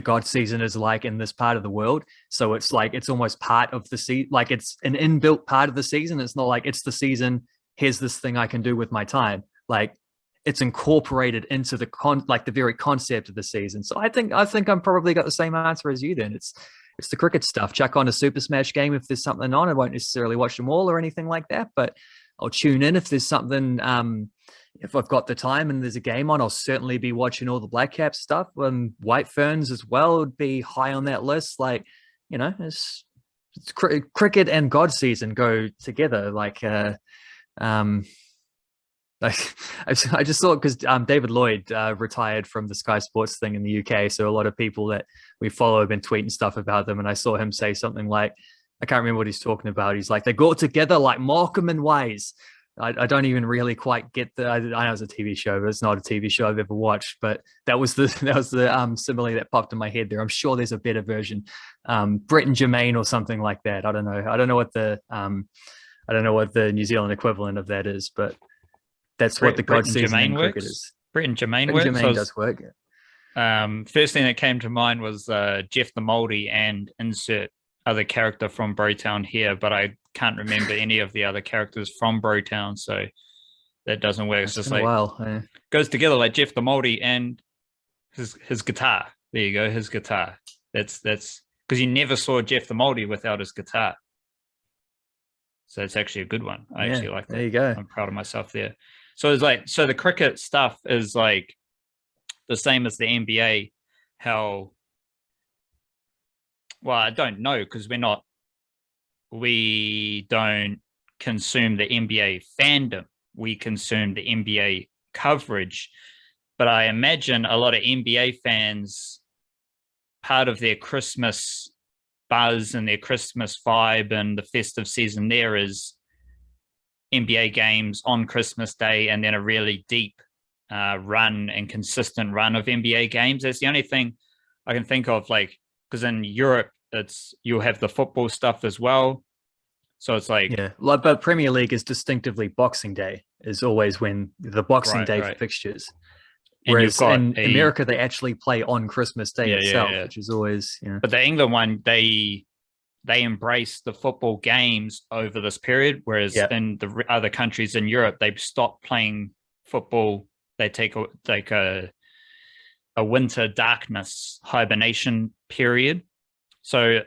God season is like in this part of the world. So it's like it's almost part of the season, like it's an inbuilt part of the season. It's not like it's the season, here's this thing I can do with my time. Like it's incorporated into the very concept of the season. So I think I'm probably got the same answer as you then. It's the cricket stuff. Chuck on a Super Smash game if there's something on. I won't necessarily watch them all or anything like that, but I'll tune in if there's something. If I've got the time and there's a game on, I'll certainly be watching all the Blackcap stuff. And White Ferns as well would be high on that list. Like, you know, it's cricket and God season go together. I just thought because David Lloyd retired from the Sky Sports thing in the UK, so a lot of people that we follow have been tweeting stuff about them, and I saw him say something like, I can't remember what he's talking about. He's like, they go together like Morecambe and Wise. I don't even really quite get I know it's a TV show, but it's not a TV show I've ever watched. But that was the simile that popped in my head there. I'm sure there's a better version, Brett and Jermaine or something like that. I don't know. I don't know what the New Zealand equivalent of that is, but that's what the God season in cricket is. Brett and Jermaine works. Jermaine does work. First thing that came to mind was Jeff the Moldy and insert other character from Brotown here, but I can't remember any of the other characters from Brotown, so that doesn't work. It's just like goes together like Jeff the Moldy and his guitar. There you go, his guitar. That's because you never saw Jeff the Moldy without his guitar. So it's actually a good one. I actually like that. There you go. I'm proud of myself there. So it's like, so the cricket stuff is like the same as the NBA. How, well, I don't know because we don't consume the NBA fandom. We consume the NBA coverage. But I imagine a lot of NBA fans, part of their Christmas buzz and their Christmas vibe and the festive season there is NBA games on Christmas Day and then a really deep run and consistent run of NBA games. That's the only thing I can think of, like, because in Europe, you'll have the football stuff as well. So it's like, yeah, but Premier League is distinctly Boxing Day is always when the Boxing Day fixtures. Whereas in America, they actually play on Christmas Day itself, which is always, you know. But the England one, they embrace the football games over this period, whereas in the other countries in Europe, they've stopped playing football. They take a winter darkness hibernation period. So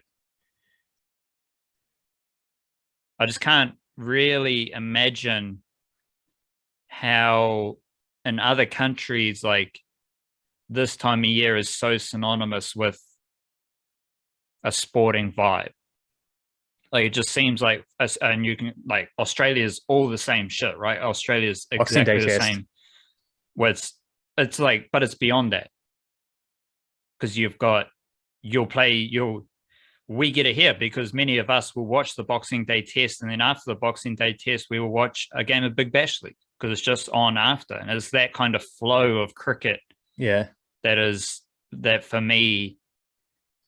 I just can't really imagine how in other countries, like, this time of year is so synonymous with a sporting vibe. Like, it just seems like, and you can, like, Australia's all the same shit, right? Australia's exactly the same. Where it's like, but it's beyond that. Because we get it here because many of us will watch the Boxing Day test, and then after the Boxing Day test, we will watch a game of Big Bash League because it's just on after. And it's that kind of flow of cricket. Yeah. That for me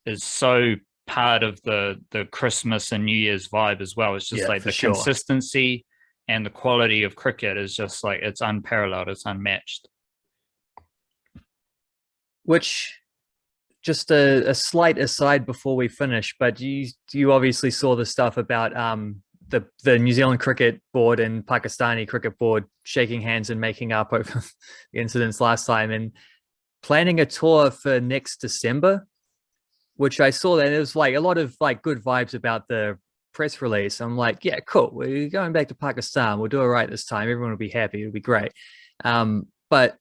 is so part of the Christmas and New Year's vibe as well. It's just like the consistency and the quality of cricket is just like, it's unparalleled, it's unmatched. Which, just a slight aside before we finish, but you obviously saw the stuff about the New Zealand Cricket Board and Pakistani Cricket Board shaking hands and making up over the incidents last time and planning a tour for next December, which I saw that it was like a lot of like good vibes about the press release. I'm like, yeah, cool. We're going back to Pakistan. We'll do it right this time. Everyone will be happy. It'll be great. But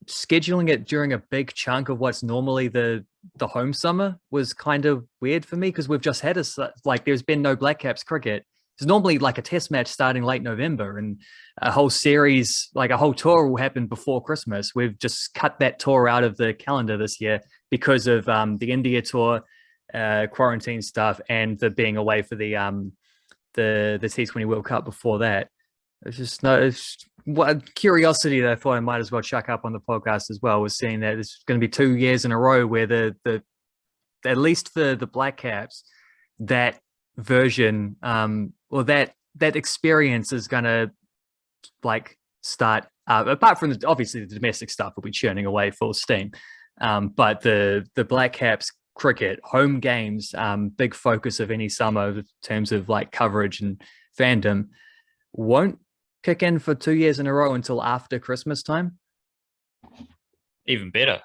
scheduling it during a big chunk of what's normally the home summer was kind of weird for me, because we've just had there's been no Blackcaps cricket. There's normally like a test match starting late November, and a whole series, like a whole tour, will happen before Christmas. We've just cut that tour out of the calendar this year because of the India tour, quarantine stuff, and the being away for the T20 World Cup before that. It's what curiosity that I thought I might as well chuck up on the podcast as well, was seeing that it's going to be 2 years in a row where the at least for the Blackcaps, that version or that experience is going to like start apart from obviously the domestic stuff will be churning away full steam, but the Blackcaps cricket home games, big focus of any summer in terms of like coverage and fandom, won't kick in for 2 years in a row until after Christmas time. Even better,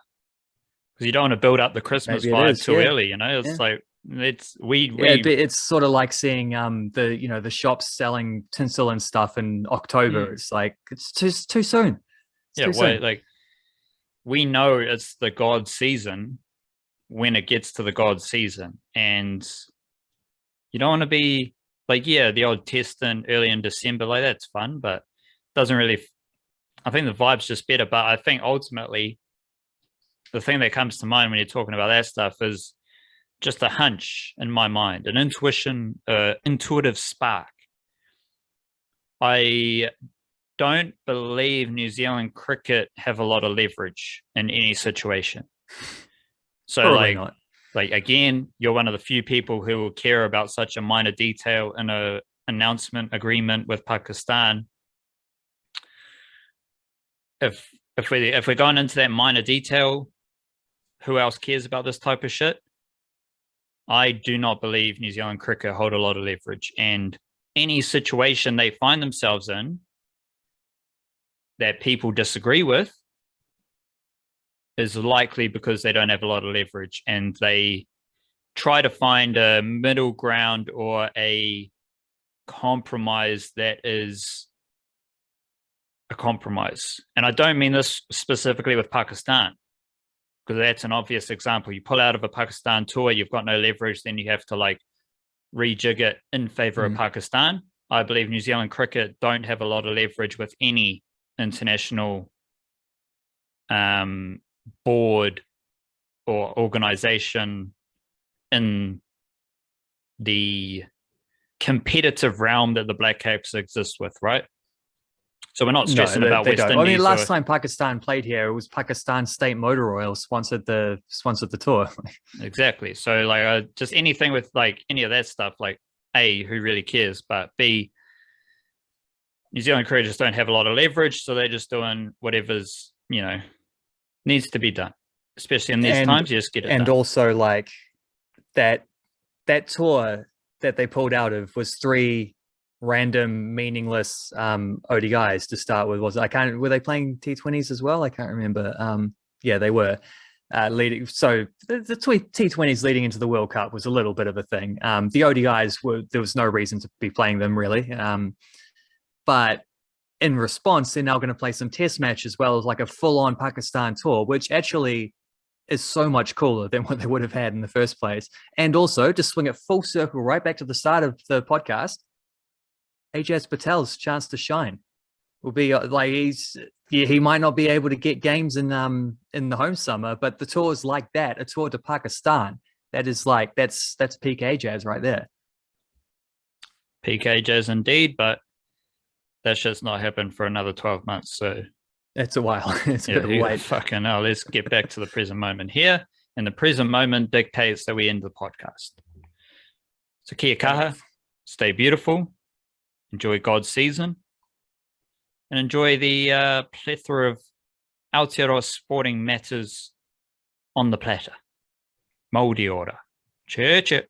because you don't want to build up the Christmas vibe too early. You know, it's like it's sort of like seeing the shops selling tinsel and stuff in October. It's like it's too soon. Like we know it's the God season when it gets to the God season, and you don't want to be like, the odd test in early in December, like that's fun, but doesn't really. I think the vibe's just better. But I think ultimately, the thing that comes to mind when you're talking about that stuff is just a hunch in my mind, an intuition, intuitive spark. I don't believe New Zealand cricket have a lot of leverage in any situation. So probably not. Like, again, you're one of the few people who will care about such a minor detail in a announcement agreement with Pakistan. If we're going into that minor detail, who else cares about this type of shit? I do not believe New Zealand cricket hold a lot of leverage, and any situation they find themselves in that people disagree with is likely because they don't have a lot of leverage, and they try to find a middle ground or a compromise that is a compromise. And I don't mean this specifically with Pakistan, because that's an obvious example. You pull out of a Pakistan tour, you've got no leverage, then you have to like rejig it in favor of Pakistan. I believe New Zealand cricket don't have a lot of leverage with any international board or organization in the competitive realm that the Blackcaps exist with, right? So we're not stressing about West Indies. I mean, last time Pakistan played here, it was Pakistan State Motor Oil sponsored the tour. Exactly. So like just anything with like any of that stuff, like A, who really cares? But B, New Zealand cricket just don't have a lot of leverage, so they're just doing whatever's, needs to be done. Especially in these times, you just get it done. And also like that tour that they pulled out of was 3 random meaningless ODIs to start with. Were they playing T20s as well? I can't remember. Yeah, they were leading. So the T20s leading into the World Cup was a little bit of a thing. The ODIs there was no reason to be playing them really. But in response, they're now going to play some test match as well as like a full-on Pakistan tour, which actually is so much cooler than what they would have had in the first place. And also, to swing it full circle right back to the start of the podcast, Ajaz Patel's chance to shine will be like he might not be able to get games in the home summer, but the tours like that, a tour to Pakistan, that is like that's peak Ajaz right there. Peak Ajaz indeed, but that's just not happened for another 12 months. So it's a while. It's a bit of a wait. Fucking hell. Let's get back to the present moment here. And the present moment dictates that we end the podcast. So kia kaha, stay beautiful, enjoy God's season, and enjoy the plethora of Aotearoa sporting matters on the platter. Mauri ora. Che che.